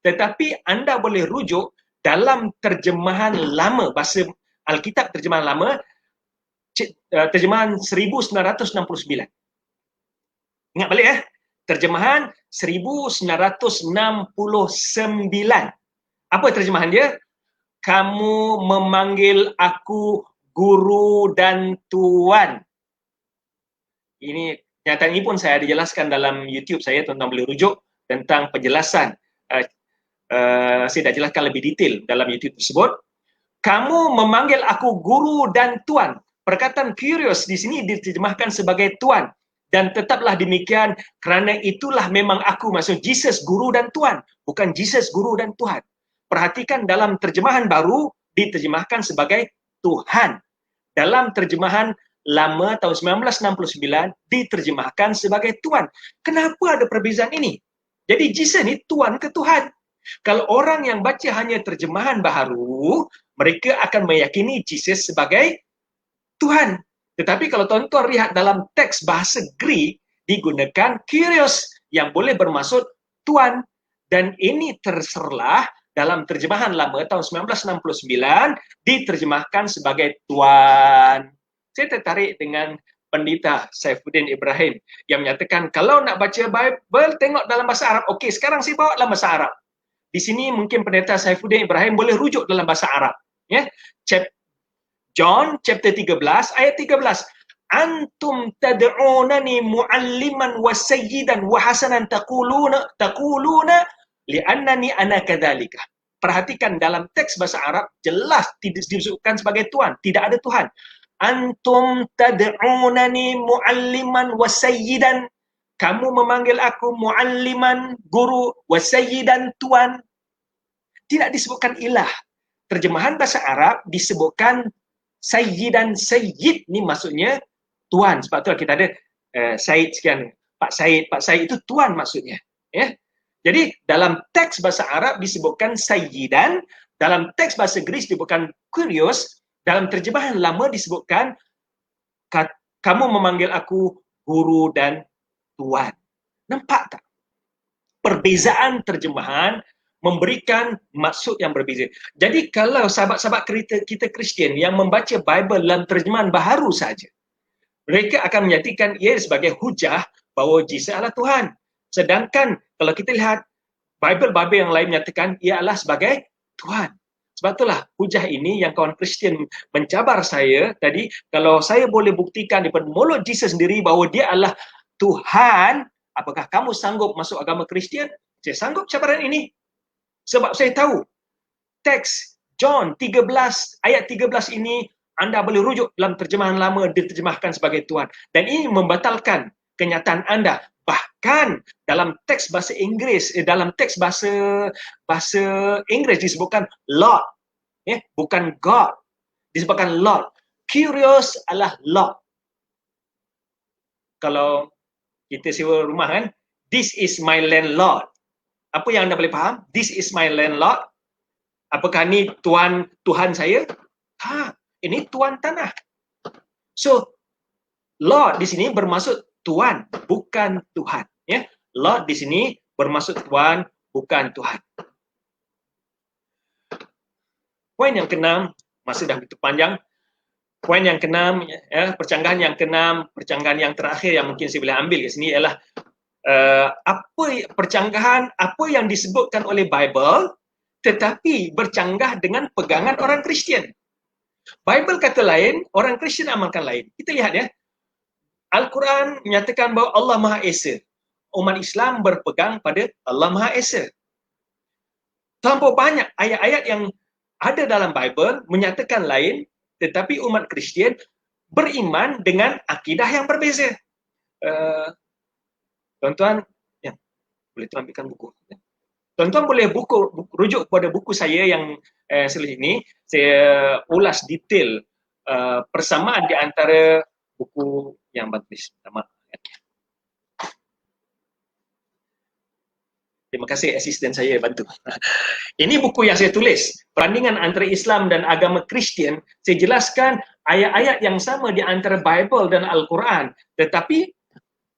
Tetapi anda boleh rujuk dalam terjemahan lama, bahasa Alkitab terjemahan lama, terjemahan 1969. Ingat balik terjemahan 1969. Apa terjemahan dia? Kamu memanggil aku guru dan tuan. Ini kenyataan ini pun saya dijelaskan dalam YouTube saya, tuan-tuan boleh rujuk tentang penjelasan. Saya dah jelaskan lebih detail dalam YouTube tersebut. Kamu memanggil aku guru dan tuan. Perkataan Kyrios di sini diterjemahkan sebagai tuan. Dan tetaplah demikian, kerana itulah memang aku, maksud Jesus guru dan tuan, bukan Jesus guru dan Tuhan. Perhatikan dalam terjemahan baru diterjemahkan sebagai Tuhan. Dalam terjemahan lama tahun 1969 diterjemahkan sebagai Tuhan. Kenapa ada perbezaan ini? Jadi Jesus ni Tuhan ke Tuhan? Kalau orang yang baca hanya terjemahan baru, mereka akan meyakini Jesus sebagai Tuhan. Tetapi kalau tuan-tuan lihat dalam teks bahasa Greek, digunakan Kyrios yang boleh bermaksud Tuhan. Dan ini terserlah dalam terjemahan lama tahun 1969 diterjemahkan sebagai Tuhan. Saya tertarik dengan pendeta Saifuddin Ibrahim yang menyatakan kalau nak baca Bible, tengok dalam bahasa Arab. Okey, sekarang saya bawa dalam bahasa Arab. Di sini mungkin pendeta Saifuddin Ibrahim boleh rujuk dalam bahasa Arab. Ya, John chapter 13 ayat 13. Antum tad'unani mualliman wa sayyidan wa hasanan taquluna li'annani ana kadzalika. Perhatikan dalam teks bahasa Arab jelas tidak disebutkan sebagai Tuhan, tidak ada Tuhan. Antum tad'unani mualliman wa sayyidan. Kamu memanggil aku mualliman, guru, wa sayyidan, Tuhan. Tidak disebutkan ilah. Terjemahan bahasa Arab disebutkan Sayyidan. Sayyid ni maksudnya Tuan. Sebab tu kita ada Said sekian, Pak Said itu Tuan maksudnya. Ya. Jadi dalam teks bahasa Arab disebutkan Sayyidan, dalam teks bahasa Greek disebutkan Kyrios, dalam terjemahan lama disebutkan kamu memanggil aku guru dan Tuan. Nampak tak? Perbezaan terjemahan memberikan maksud yang berbeza. Jadi kalau sahabat-sahabat kita Kristian yang membaca Bible dalam terjemahan baharu saja, mereka akan menyatakan ia sebagai hujah bahawa Jesus adalah Tuhan. Sedangkan kalau kita lihat Bible yang lain menyatakan ia adalah sebagai Tuhan. Sebab itulah hujah ini yang kawan Kristian mencabar saya tadi, kalau saya boleh buktikan daripada mulut Jesus sendiri bahawa dia adalah Tuhan, apakah kamu sanggup masuk agama Kristian? Saya sanggup cabaran ini. Sebab saya tahu teks John 13 ayat 13 ini anda boleh rujuk dalam terjemahan lama diterjemahkan sebagai Tuhan. Dan ini membatalkan kenyataan anda. Bahkan dalam teks bahasa Inggeris, dalam teks bahasa Inggeris disebutkan Lord, bukan God. Disebutkan Lord. Kyrios adalah Lord. Kalau kita sewa rumah kan, this is my landlord. Apa yang anda boleh faham? This is my landlord. Apakah ini Tuhan saya? Ini tuan tanah. So, Lord di sini bermaksud Tuan, bukan Tuhan. Ya, Lord di sini bermaksud Tuan, bukan Tuhan. Poin yang keenam, masa dah begitu panjang. Poin yang keenam, percanggahan yang keenam, percanggahan yang terakhir yang mungkin saya boleh ambil ke sini ialah apa yang disebutkan oleh Bible tetapi bercanggah dengan pegangan orang Kristian. Bible kata lain, orang Kristian amalkan lain. Kita lihat ya. Al-Quran menyatakan bahawa Allah Maha Esa. Umat Islam berpegang pada Allah Maha Esa. Terlampau banyak ayat-ayat yang ada dalam Bible menyatakan lain, tetapi umat Kristian beriman dengan akidah yang berbeza. Tuan-tuan, ya, boleh tuan ambilkan buku. Tuan-tuan boleh rujuk kepada buku saya yang selepas ini, saya ulas detail persamaan di antara buku yang bagus. Terima kasih asisten saya bantu. Ini buku yang saya tulis, perbandingan antara Islam dan agama Kristian. Saya jelaskan ayat-ayat yang sama di antara Bible dan Al-Quran, tetapi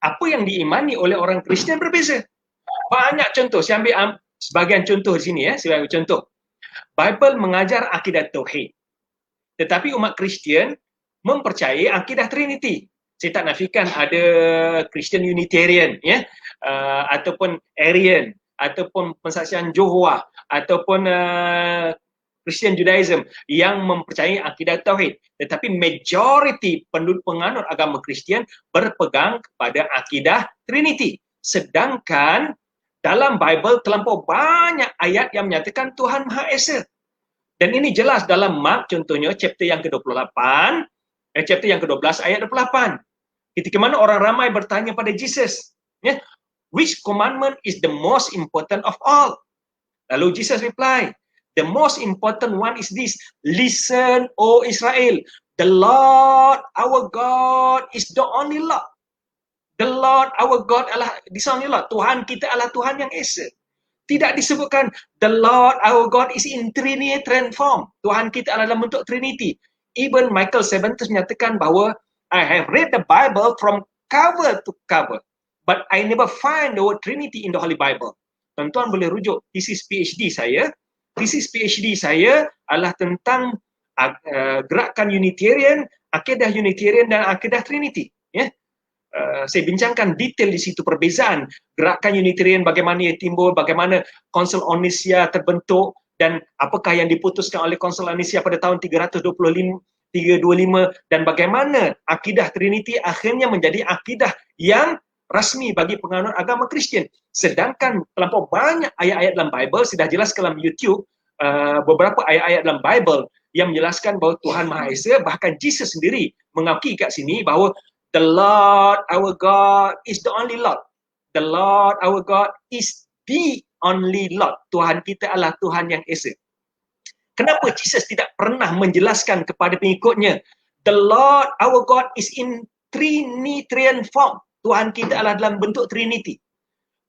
apa yang diimani oleh orang Kristian berbeza. Banyak contoh, saya ambil sebagian contoh di sini ya, saya ambil contoh. Bible mengajar akidah tauhid, tetapi umat Kristian mempercayai akidah Trinity. Saya tak nafikan ada Christian Unitarian ya, ataupun Arian, ataupun pensaksian Jehovah, ataupun Christian Judaism yang mempercayai akidah tauhid, tetapi majoriti penganut agama Kristian berpegang kepada akidah Trinity. Sedangkan dalam Bible terlampau banyak ayat yang menyatakan Tuhan Maha Esa. Dan ini jelas dalam Mark contohnya chapter yang ke-28, chapter yang ke-12 ayat 28. Ketika mana orang ramai bertanya pada Jesus, ya, which commandment is the most important of all? Lalu Jesus reply, the most important one is this, listen, O Israel, the Lord our God is the only Lord. The Lord our God adalah the only Lord. Tuhan kita adalah Tuhan yang Esa. Tidak disebutkan the Lord our God is in Trinitarian form. Tuhan kita adalah dalam bentuk Trinity. Even Michael Cervantes menyatakan bahawa I have read the Bible from cover to cover, but I never find the word Trinity in the Holy Bible. Tuan-tuan boleh rujuk thesis PhD saya. Thesis PhD saya adalah tentang gerakan Unitarian, akidah Unitarian dan akidah Trinity. Ya. Saya bincangkan detail di situ perbezaan gerakan Unitarian, bagaimana ia timbul, bagaimana Konsel Onisia terbentuk, dan apakah yang diputuskan oleh Konsel Onisia pada tahun 325 dan bagaimana akidah Trinity akhirnya menjadi akidah yang rasmi bagi penganut agama Kristian. Sedangkan terlampau banyak ayat-ayat dalam Bible, sudah jelas dalam YouTube, beberapa ayat-ayat dalam Bible yang menjelaskan bahawa Tuhan Maha Esa, bahkan Jesus sendiri mengakui kat sini bahawa the Lord our God is the only Lord. The Lord our God is the only Lord. Tuhan kita adalah Tuhan yang Esa. Kenapa Jesus tidak pernah menjelaskan kepada pengikutnya, the Lord our God is in Trinitarian form. Tuhan kita adalah dalam bentuk Trinity.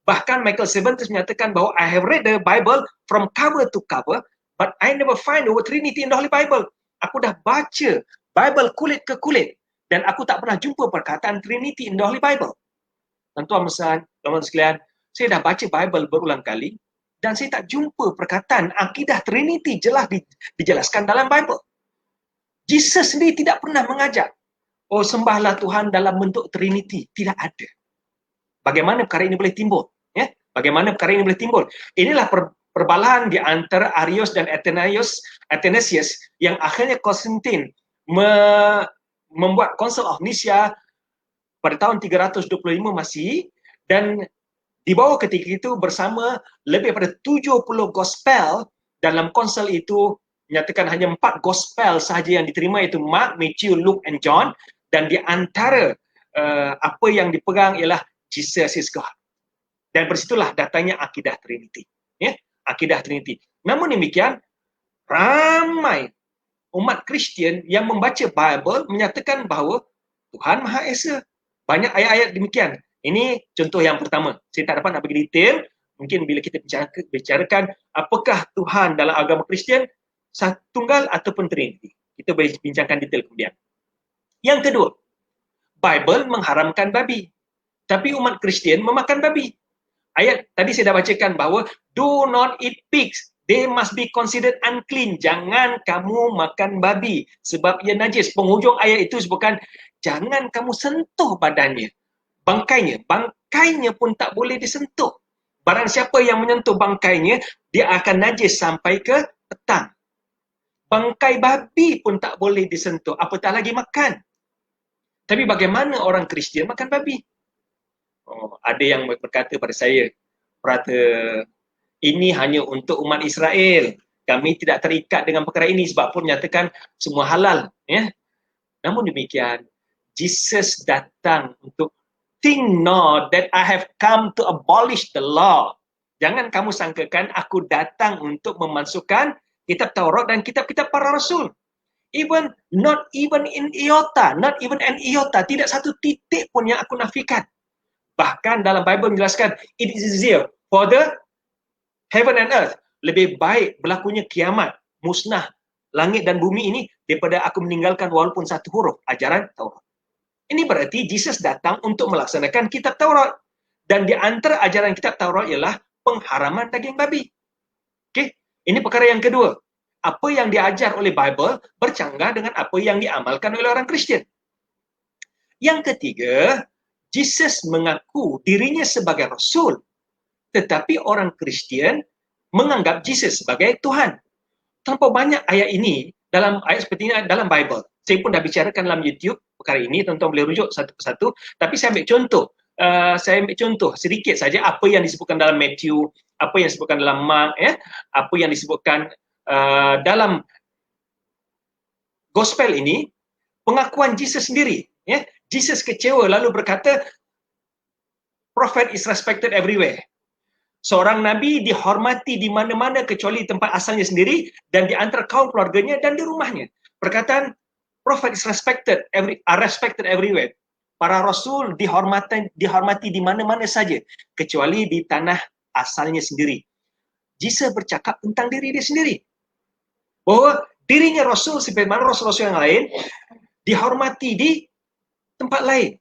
Bahkan Michael Cervantes menyatakan bahawa I have read the Bible from cover to cover, but I never find the word Trinity in the Holy Bible. Aku dah baca Bible kulit ke kulit, dan aku tak pernah jumpa perkataan Trinity in the Holy Bible. Tuan-tuan sekalian, saya dah baca Bible berulang kali dan saya tak jumpa perkataan akidah Trinity jelas dijelaskan dalam Bible. Jesus sendiri tidak pernah mengajak, oh sembahlah Tuhan dalam bentuk Trinity. Tidak ada. Bagaimana perkara ini boleh timbul? Ya? Bagaimana perkara ini boleh timbul? Inilah perbalahan di antara Arius dan Athanasius yang akhirnya Konstantin membuat Konsel of Nicea pada tahun 325 Masihi, dan di bawah ketika itu bersama lebih daripada 70 gospel. Dalam konsel itu menyatakan hanya 4 gospel sahaja yang diterima, iaitu Mark, Matthew, Luke and John, dan di antara apa yang dipegang ialah Jesus is God. Dan bersitulah datangnya akidah Trinity. Ya, akidah Trinity. Namun demikian, ramai umat Kristian yang membaca Bible menyatakan bahawa Tuhan Maha Esa. Banyak ayat-ayat demikian. Ini contoh yang pertama. Saya tak dapat nak bagi detail. Mungkin bila kita bicarakan apakah Tuhan dalam agama Kristian tunggal ataupun Trinity. Kita boleh bincangkan detail kemudian. Yang kedua, Bible mengharamkan babi. Tapi umat Kristian memakan babi. Ayat tadi saya dah bacakan bahawa do not eat pigs. They must be considered unclean. Jangan kamu makan babi sebab ia najis. Penghujung ayat itu sebutkan jangan kamu sentuh badannya. Bangkainya pun tak boleh disentuh. Barang siapa yang menyentuh bangkainya, dia akan najis sampai ke petang. Bangkai babi pun tak boleh disentuh, apatah lagi makan. Tapi bagaimana orang Kristian makan babi? Oh, ada yang berkata pada saya, Brother, ini hanya untuk umat Israel. Kami tidak terikat dengan perkara ini sebab pun menyatakan semua halal. Ya? Namun demikian, Jesus datang untuk think not that I have come to abolish the law. Jangan kamu sangkakan aku datang untuk memasukkan kitab Taurat dan kitab-kitab para rasul. Not even in iota, not even an iota, tidak satu titik pun yang aku nafikan. Bahkan dalam Bible menjelaskan, it is easier for the heaven and earth, lebih baik berlakunya kiamat, musnah langit dan bumi ini daripada aku meninggalkan walaupun satu huruf ajaran Taurat. Ini berarti Jesus datang untuk melaksanakan kitab Taurat. Dan di antara ajaran kitab Taurat ialah pengharaman daging babi. Okey, ini perkara yang kedua. Apa yang diajar oleh Bible bercanggah dengan apa yang diamalkan oleh orang Kristian. Yang ketiga, Jesus mengaku dirinya sebagai rasul, tetapi orang Kristian menganggap Jesus sebagai Tuhan. Terlampau banyak ayat ini dalam ayat seperti ini dalam Bible. Saya pun dah bicarakan dalam YouTube perkara ini, tuan-tuan boleh rujuk satu persatu. Tapi saya ambil contoh. Saya ambil contoh sedikit saja apa yang disebutkan dalam Matthew, apa yang disebutkan dalam Mark, apa yang disebutkan dalam Gospel ini, pengakuan Jesus sendiri. Jesus kecewa lalu berkata, Prophet is respected everywhere. Seorang Nabi dihormati di mana-mana kecuali tempat asalnya sendiri dan di antara kaum keluarganya dan di rumahnya. Perkataan Prophet is respected everywhere. Para Rasul dihormati di mana-mana saja kecuali di tanah asalnya sendiri. Jesus bercakap tentang diri dia sendiri. Bahawa dirinya Rasul seperti mana Rasul-Rasul yang lain dihormati di tempat lain.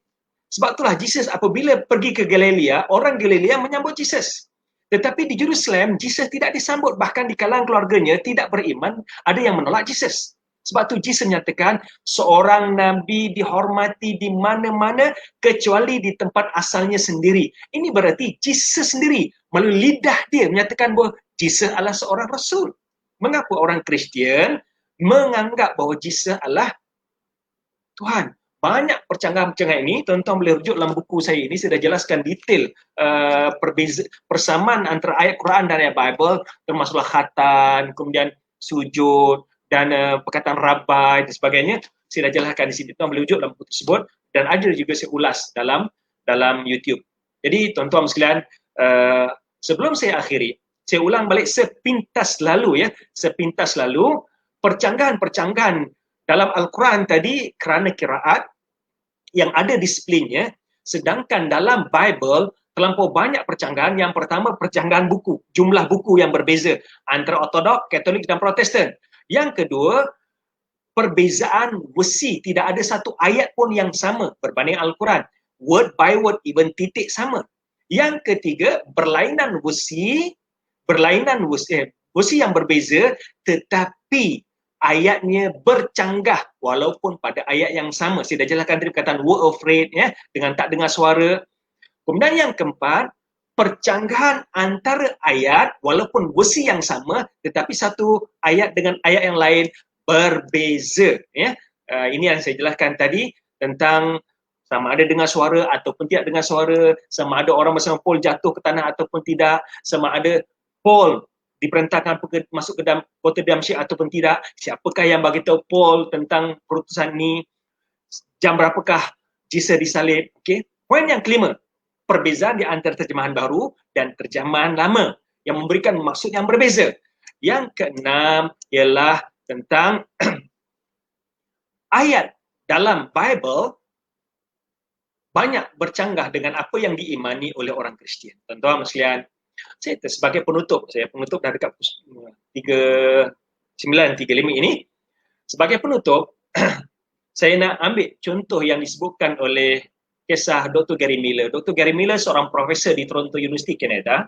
Sebab itulah Jesus apabila pergi ke Galilea, orang Galilea menyambut Jesus. Tetapi di Jerusalem, Jesus tidak disambut. Bahkan di kalangan keluarganya tidak beriman, ada yang menolak Jesus. Sebab itu Jesus menyatakan, seorang Nabi dihormati di mana-mana kecuali di tempat asalnya sendiri. Ini berarti Jesus sendiri melalui lidah dia menyatakan bahawa Jesus adalah seorang Rasul. Mengapa orang Kristian menganggap bahawa Jesus adalah Tuhan? Banyak percanggahan-percanggahan ini, tuan-tuan boleh rujuk dalam buku saya ini, saya dah jelaskan detail persamaan antara ayat Quran dan ayat Bible, termasuklah khatan, kemudian sujud, dan perkataan rabbi dan sebagainya. Saya dah jelaskan di sini, tuan boleh rujuk dalam buku tersebut, dan ada juga saya ulas dalam YouTube. Jadi tuan-tuan sekalian, sebelum saya akhiri, saya ulang balik sepintas lalu percanggahan-percanggahan dalam Al-Quran tadi kerana kiraat yang ada disiplinnya, sedangkan dalam Bible terlampau banyak percanggahan. Yang pertama, percanggahan buku, jumlah buku yang berbeza antara Ortodok, Katolik dan Protestan. Yang kedua, perbezaan wesi, tidak ada satu ayat pun yang sama berbanding Al-Quran. Word by word, even titik sama. Yang ketiga, berlainan wesi yang berbeza tetapi ayatnya bercanggah walaupun pada ayat yang sama. Saya dah jelaskan tadi perkataan were afraid dengan tak dengar suara. Kemudian yang keempat, percanggahan antara ayat walaupun wesi yang sama tetapi satu ayat dengan ayat yang lain berbeza. Ini yang saya jelaskan tadi tentang sama ada dengar suara ataupun tidak dengar suara, sama ada orang bersama Paul jatuh ke tanah ataupun tidak, sama ada Paul diperintahkan masuk ke dalam kota Damsyik ataupun tidak, siapakah yang bagi tahu Paul tentang perutusan ini, jam berapakah Jesus disalib. Okey. Poin yang kelima, perbezaan di antara terjemahan baru dan terjemahan lama yang memberikan maksud yang berbeza. Yang keenam ialah tentang ayat dalam Bible banyak bercanggah dengan apa yang diimani oleh orang Kristian. Tuan-tuan sekalian, saya sebagai penutup dah dekat 39-35 ini. Sebagai penutup, saya nak ambil contoh yang disebutkan oleh kisah Dr. Gary Miller. Dr. Gary Miller seorang profesor di Toronto University, Canada,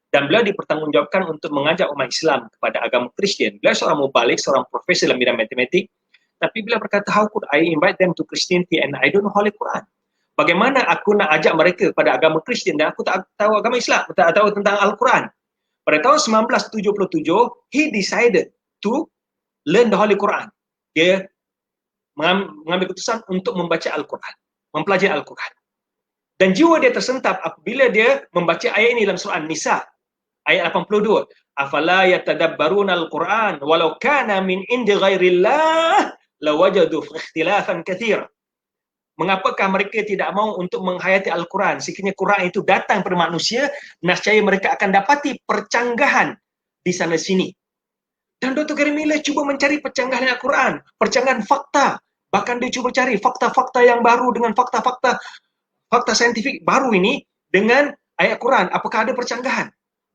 dan beliau dipertanggungjawabkan untuk mengajak umat Islam kepada agama Kristian. Beliau seorang mubalik, seorang profesor dalam bidang matematik, tapi beliau berkata, how could I invite them to Christianity and I don't know Holy Quran? Bagaimana aku nak ajak mereka pada agama Kristian dan aku tak tahu agama Islam, tak tahu tentang Al-Quran. Pada tahun 1977, he decided to learn the Holy Quran. Dia mengambil keputusan untuk membaca Al-Quran, mempelajari Al-Quran. Dan jiwa dia tersentap apabila dia membaca ayat ini dalam surah An-Nisa, ayat 82. Afala yatadabbaruna al-Quran walau kana min indi ghairillah lawajadu ikhtilafan katsira. Mengapakah mereka tidak mau untuk menghayati Al-Quran? Sekiranya Quran itu datang kepada manusia, nescaya mereka akan dapati percanggahan di sana sini. Dan Dr. Gary Miller cuba mencari percanggahan Al-Quran, percanggahan fakta. Bahkan dia cuba cari fakta-fakta yang baru dengan fakta-fakta saintifik baru ini dengan ayat Quran. Apakah ada percanggahan?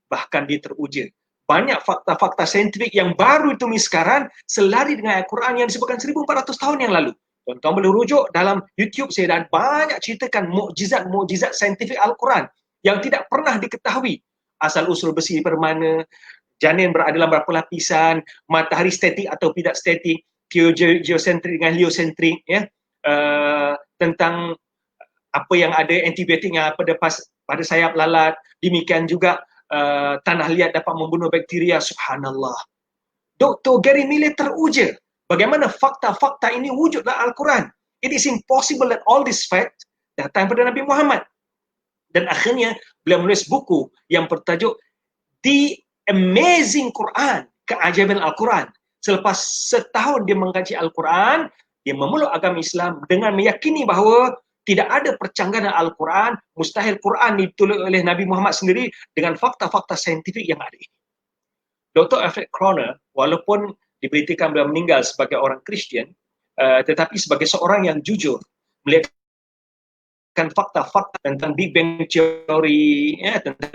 Bahkan dia teruja. Banyak fakta-fakta saintifik yang baru ditulis sekarang selari dengan ayat Quran yang disebutkan 1400 tahun yang lalu. Tuan-tuan boleh rujuk dalam YouTube saya dan banyak ceritakan mukjizat saintifik Al-Quran yang tidak pernah diketahui. Asal usul besi bermana, janin berada dalam berapa lapisan, matahari statik atau tidak statik, geosentrik dengan heliosentrik, ya, tentang apa yang ada antibiotiknya pada sayap lalat, demikian juga tanah liat dapat membunuh bakteria. Subhanallah. Dr. Gary Miller teruja bagaimana fakta-fakta ini wujud dalam Al-Quran. It is impossible that all these facts datang pada Nabi Muhammad. Dan akhirnya beliau menulis buku yang bertajuk The Amazing Quran, keajaiban Al-Quran. Selepas setahun dia mengkaji Al-Quran, dia memeluk agama Islam dengan meyakini bahawa tidak ada percanggahan Al-Quran, mustahil Quran ditulis oleh Nabi Muhammad sendiri dengan fakta-fakta saintifik yang ada ini. Dr. Alfred Kroner, walaupun diberitakan beliau meninggal sebagai orang Kristian, tetapi sebagai seorang yang jujur, melihatkan fakta-fakta tentang Big Bang Theory, ya, tentang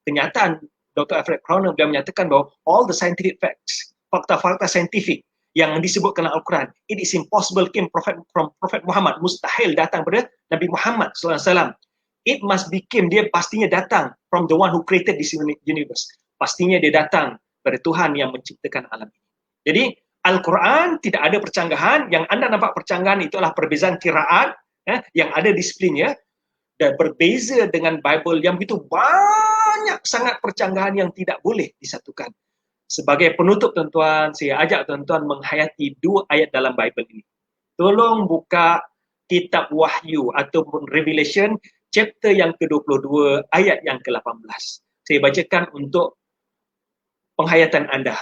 kenyataan. Dr. Alfred Kroner beliau menyatakan bahawa all the scientific facts, fakta-fakta saintifik yang disebutkan dalam Al-Quran, it is impossible came from Prophet Muhammad, mustahil datang pada Nabi Muhammad SAW. It must became, dia pastinya datang from the one who created this universe. Pastinya dia datang dari Tuhan yang menciptakan alam ini. Jadi Al-Quran tidak ada percanggahan. Yang anda nampak percanggahan itu adalah perbezaan qiraat, yang ada disiplinnya, dan berbeza dengan Bible yang begitu banyak sangat percanggahan yang tidak boleh disatukan. Sebagai penutup tuan-tuan, saya ajak tuan-tuan menghayati dua ayat dalam Bible ini. Tolong buka kitab Wahyu ataupun Revelation chapter yang ke-22 ayat yang ke-18. Saya bacakan untuk penghayatan anda.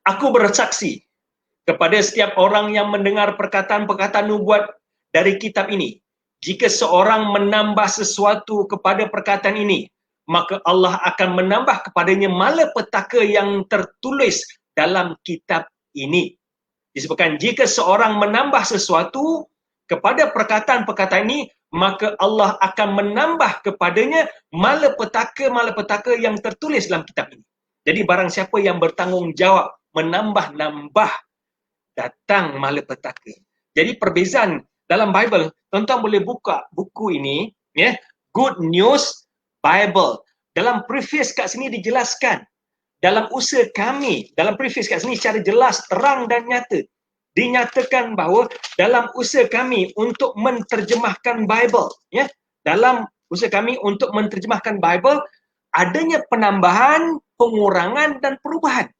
Aku bersaksi kepada setiap orang yang mendengar perkataan-perkataan nubuat dari kitab ini. Jika seorang menambah sesuatu kepada perkataan ini, maka Allah akan menambah kepadanya malapetaka yang tertulis dalam kitab ini. Disebutkan jika seorang menambah sesuatu kepada perkataan-perkataan ini, maka Allah akan menambah kepadanya malapetaka yang tertulis dalam kitab ini. Jadi barang siapa yang bertanggungjawab menambah-nambah, datang malapetaka. Jadi perbezaan dalam Bible, tuan-tuan boleh buka buku ini, ya, Good News Bible. Dalam preface kat sini dijelaskan, dalam usaha kami, dalam preface kat sini secara jelas, terang dan nyata, dinyatakan bahawa dalam usaha kami untuk menterjemahkan Bible, ya, dalam usaha kami untuk menterjemahkan Bible, adanya penambahan, pengurangan dan perubahan.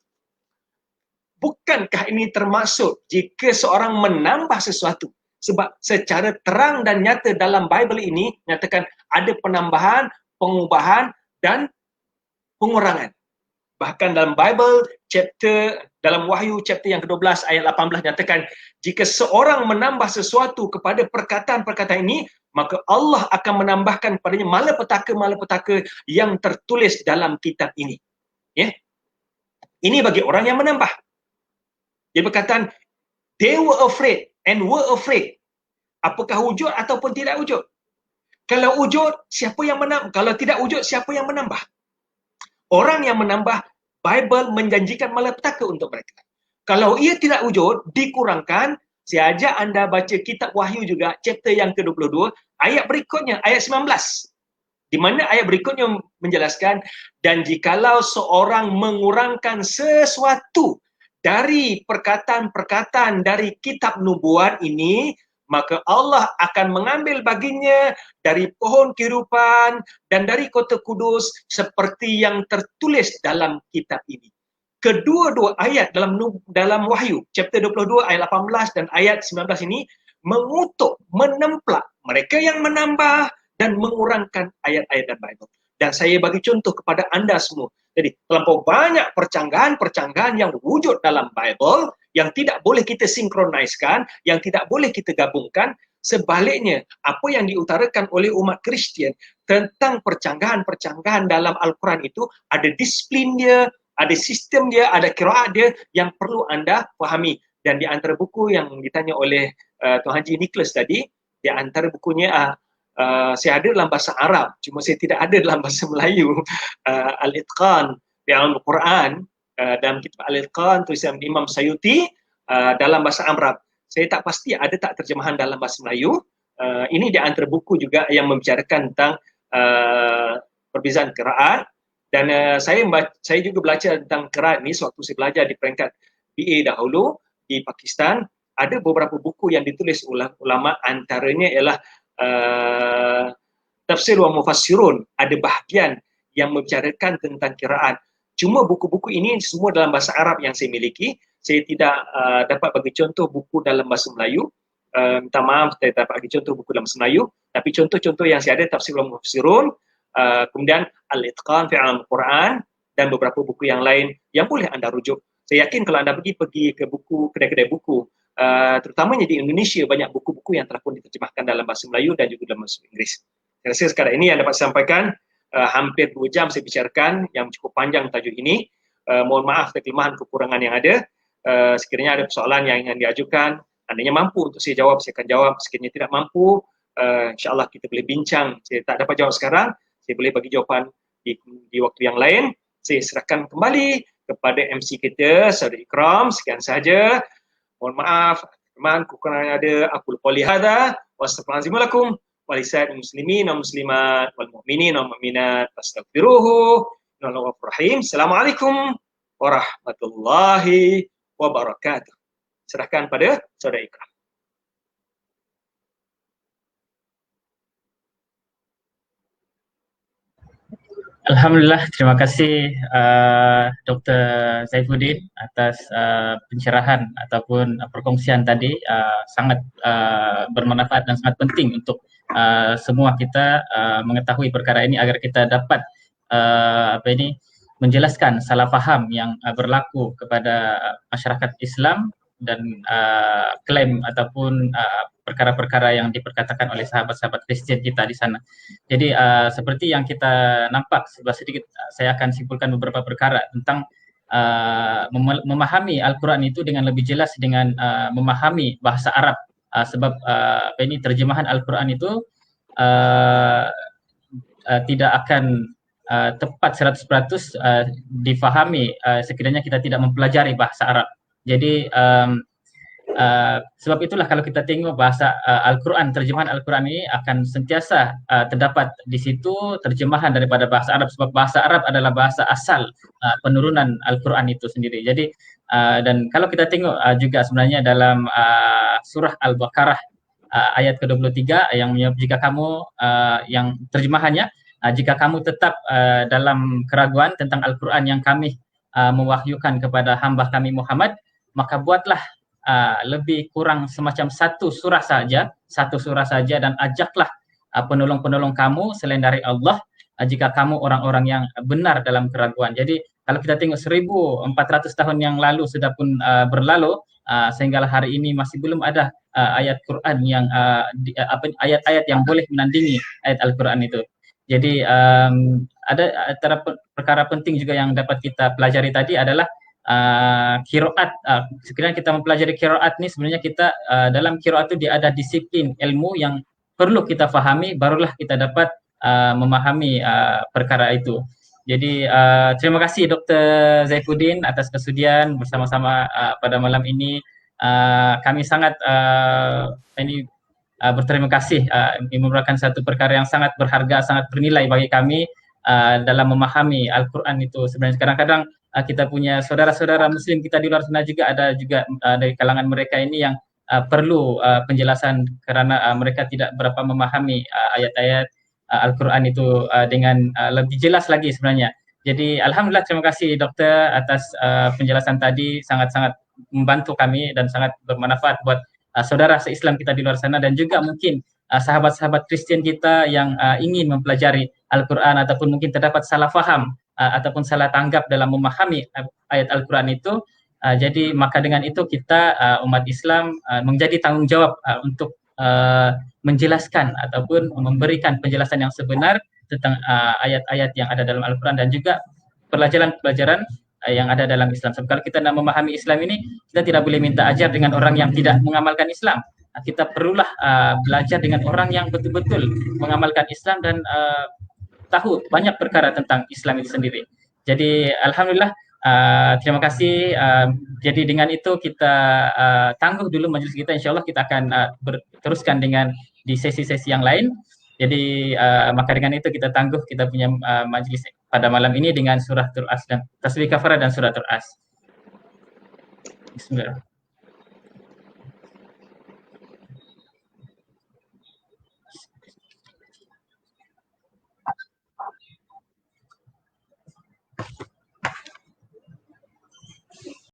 Bukankah ini termasuk jika seorang menambah sesuatu? Sebab secara terang dan nyata dalam Bible ini nyatakan ada penambahan, pengubahan dan pengurangan. Bahkan dalam Bible dalam Wahyu chapter yang ke-12 ayat 18 nyatakan jika seorang menambah sesuatu kepada perkataan-perkataan ini, maka Allah akan menambahkan padanya malapetaka yang tertulis dalam kitab ini. Ya. Ini bagi orang yang menambah. Dia berkata, they were afraid and were afraid. Apakah wujud ataupun tidak wujud? Kalau wujud, siapa yang menambah? Kalau tidak wujud, siapa yang menambah? Orang yang menambah, Bible menjanjikan malapetaka untuk mereka. Kalau ia tidak wujud, dikurangkan, saya ajak anda baca kitab Wahyu juga, chapter yang ke-22, ayat berikutnya, ayat 19. Di mana ayat berikutnya menjelaskan, dan jikalau seorang mengurangkan sesuatu dari perkataan-perkataan dari kitab nubuat ini, maka Allah akan mengambil baginya dari pohon kehidupan dan dari kota kudus seperti yang tertulis dalam kitab ini. Kedua-dua ayat dalam Wahyu, chapter 22 ayat 18 dan ayat 19 ini mengutuk, menemplak mereka yang menambah dan mengurangkan ayat-ayat dan Bible. Dan saya bagi contoh kepada anda semua. Jadi, terlampau banyak percanggahan yang wujud dalam Bible yang tidak boleh kita sinkroniskan, yang tidak boleh kita gabungkan. Sebaliknya, apa yang diutarakan oleh umat Kristian tentang percanggahan-percanggahan dalam Al-Quran itu ada disiplin dia, ada sistem dia, ada qiraat dia yang perlu anda fahami. Dan di antara buku yang ditanya oleh Tuan Haji Nicholas tadi, di antara bukunya saya ada dalam bahasa Arab, cuma saya tidak ada dalam bahasa Melayu. Al-Itqan di Al-Quran, dalam kitab Al-Itqan tulisan Imam Sayuti dalam bahasa Arab. Saya tak pasti ada tak terjemahan dalam bahasa Melayu. Ini di antara buku juga yang membicarakan tentang perbezaan qiraat. Dan saya juga belajar tentang qiraat ni sewaktu saya belajar di peringkat BA dahulu di Pakistan. Ada beberapa buku yang ditulis ulama, antaranya ialah Tafsir wa Mufassirun. Ada bahagian yang membicarakan tentang qiraat. Cuma buku-buku ini semua dalam bahasa Arab yang saya miliki. Saya tidak dapat bagi contoh buku dalam bahasa Melayu. Minta maaf, saya dapat bagi contoh buku dalam bahasa Melayu. Tapi contoh-contoh yang saya ada, Tafsir wa Mufassirun, kemudian Al-Itqan fi Al-Quran, dan beberapa buku yang lain yang boleh anda rujuk. Saya yakin kalau anda pergi ke buku, kedai-kedai buku, terutamanya di Indonesia, banyak buku-buku yang telah pun diterjemahkan dalam bahasa Melayu dan juga dalam bahasa Inggeris. Saya rasa sekarang ini yang dapat saya sampaikan. Hampir 2 jam saya bicarakan, yang cukup panjang tajuk ini. Mohon maaf kelemahan kekurangan yang ada. Sekiranya ada persoalan yang ingin diajukan, andainya mampu untuk saya jawab, saya akan jawab. Sekiranya tidak mampu, insyaAllah kita boleh bincang. Saya tak dapat jawab sekarang, saya boleh bagi jawapan di waktu yang lain. Saya serahkan kembali kepada MC kita, Saudara Ikram. Sekian sahaja. Mohon maaf, teman, kekurangan yang ada. Aku lupa lihada. Wassalamualaikum walisa'il muslimin wa muslimat wal mu'minin wa mu'minat. Astaghfiruhu. Bismillahirrahmanirrahim. Assalamualaikum warahmatullahi wabarakatuh. Serahkan pada Saudara Ikram. Alhamdulillah, terima kasih Dr. Saifuddin atas pencerahan ataupun perkongsian tadi. Sangat bermanfaat dan sangat penting untuk semua kita mengetahui perkara ini agar kita dapat menjelaskan salah faham yang berlaku kepada masyarakat Islam dan klaim ataupun perkara-perkara yang diperkatakan oleh sahabat-sahabat Kristen kita di sana. Jadi seperti yang kita nampak, sedikit saya akan simpulkan beberapa perkara tentang memahami Al-Quran itu dengan lebih jelas dengan memahami bahasa Arab. Sebab terjemahan Al-Quran itu tidak akan tepat 100% difahami sekiranya kita tidak mempelajari bahasa Arab. Jadi sebab itulah kalau kita tengok bahasa Al-Quran, terjemahan Al-Quran ini akan sentiasa terdapat di situ terjemahan daripada bahasa Arab, sebab bahasa Arab adalah bahasa asal penurunan Al-Quran itu sendiri. Jadi dan kalau kita tengok juga sebenarnya dalam surah Al-Baqarah ayat ke-23 yang jika kamu yang terjemahannya, jika kamu tetap dalam keraguan tentang Al-Quran yang kami mewahyukan kepada hamba kami Muhammad, maka buatlah lebih kurang semacam satu surah saja dan ajaklah penolong-penolong kamu selain dari Allah jika kamu orang-orang yang benar dalam keraguan. Jadi kalau kita tengok 1400 tahun yang lalu sudah pun berlalu, sehingga hari ini masih belum ada ayat Quran yang ayat-ayat yang boleh menandingi ayat Al-Quran itu. Jadi ada antara perkara penting juga yang dapat kita pelajari tadi adalah qiraat. Sekiranya kita mempelajari qiraat ni, sebenarnya kita dalam qiraat itu dia ada disiplin ilmu yang perlu kita fahami, barulah kita dapat memahami perkara itu. Jadi terima kasih Dr. Saifuddin atas kesudian bersama-sama pada malam ini. Kami sangat berterima kasih. Ini merupakan satu perkara yang sangat berharga, sangat bernilai bagi kami dalam memahami Al-Quran itu. Sebenarnya kadang-kadang kita punya saudara-saudara Muslim kita di luar sana juga ada juga dari kalangan mereka ini yang perlu penjelasan karena mereka tidak berapa memahami ayat-ayat Al-Quran itu dengan lebih jelas lagi sebenarnya. Jadi alhamdulillah, terima kasih dokter atas penjelasan tadi, sangat-sangat membantu kami dan sangat bermanfaat buat saudara se-Islam kita di luar sana, dan juga mungkin sahabat-sahabat Kristen kita yang ingin mempelajari Al-Quran ataupun mungkin terdapat salah faham ataupun salah tanggap dalam memahami ayat Al-Quran itu. Jadi maka dengan itu kita umat Islam menjadi tanggung jawab untuk menjelaskan ataupun memberikan penjelasan yang sebenar tentang ayat-ayat yang ada dalam Al-Quran dan juga pelajaran-pelajaran yang ada dalam Islam. Sebab kalau kita nak memahami Islam ini, kita tidak boleh minta ajar dengan orang yang tidak mengamalkan Islam. Kita perlulah belajar dengan orang yang betul-betul mengamalkan Islam dan tahu banyak perkara tentang Islam itu sendiri. Jadi alhamdulillah, terima kasih. Jadi dengan itu kita tangguh dulu majelis kita. Insya Allah kita akan teruskan dengan di sesi-sesi yang lain. Jadi maka dengan itu kita tangguh kita punya majelis pada malam ini dengan suratul As dan tasbih kafarah dan suratul As. Bismillah.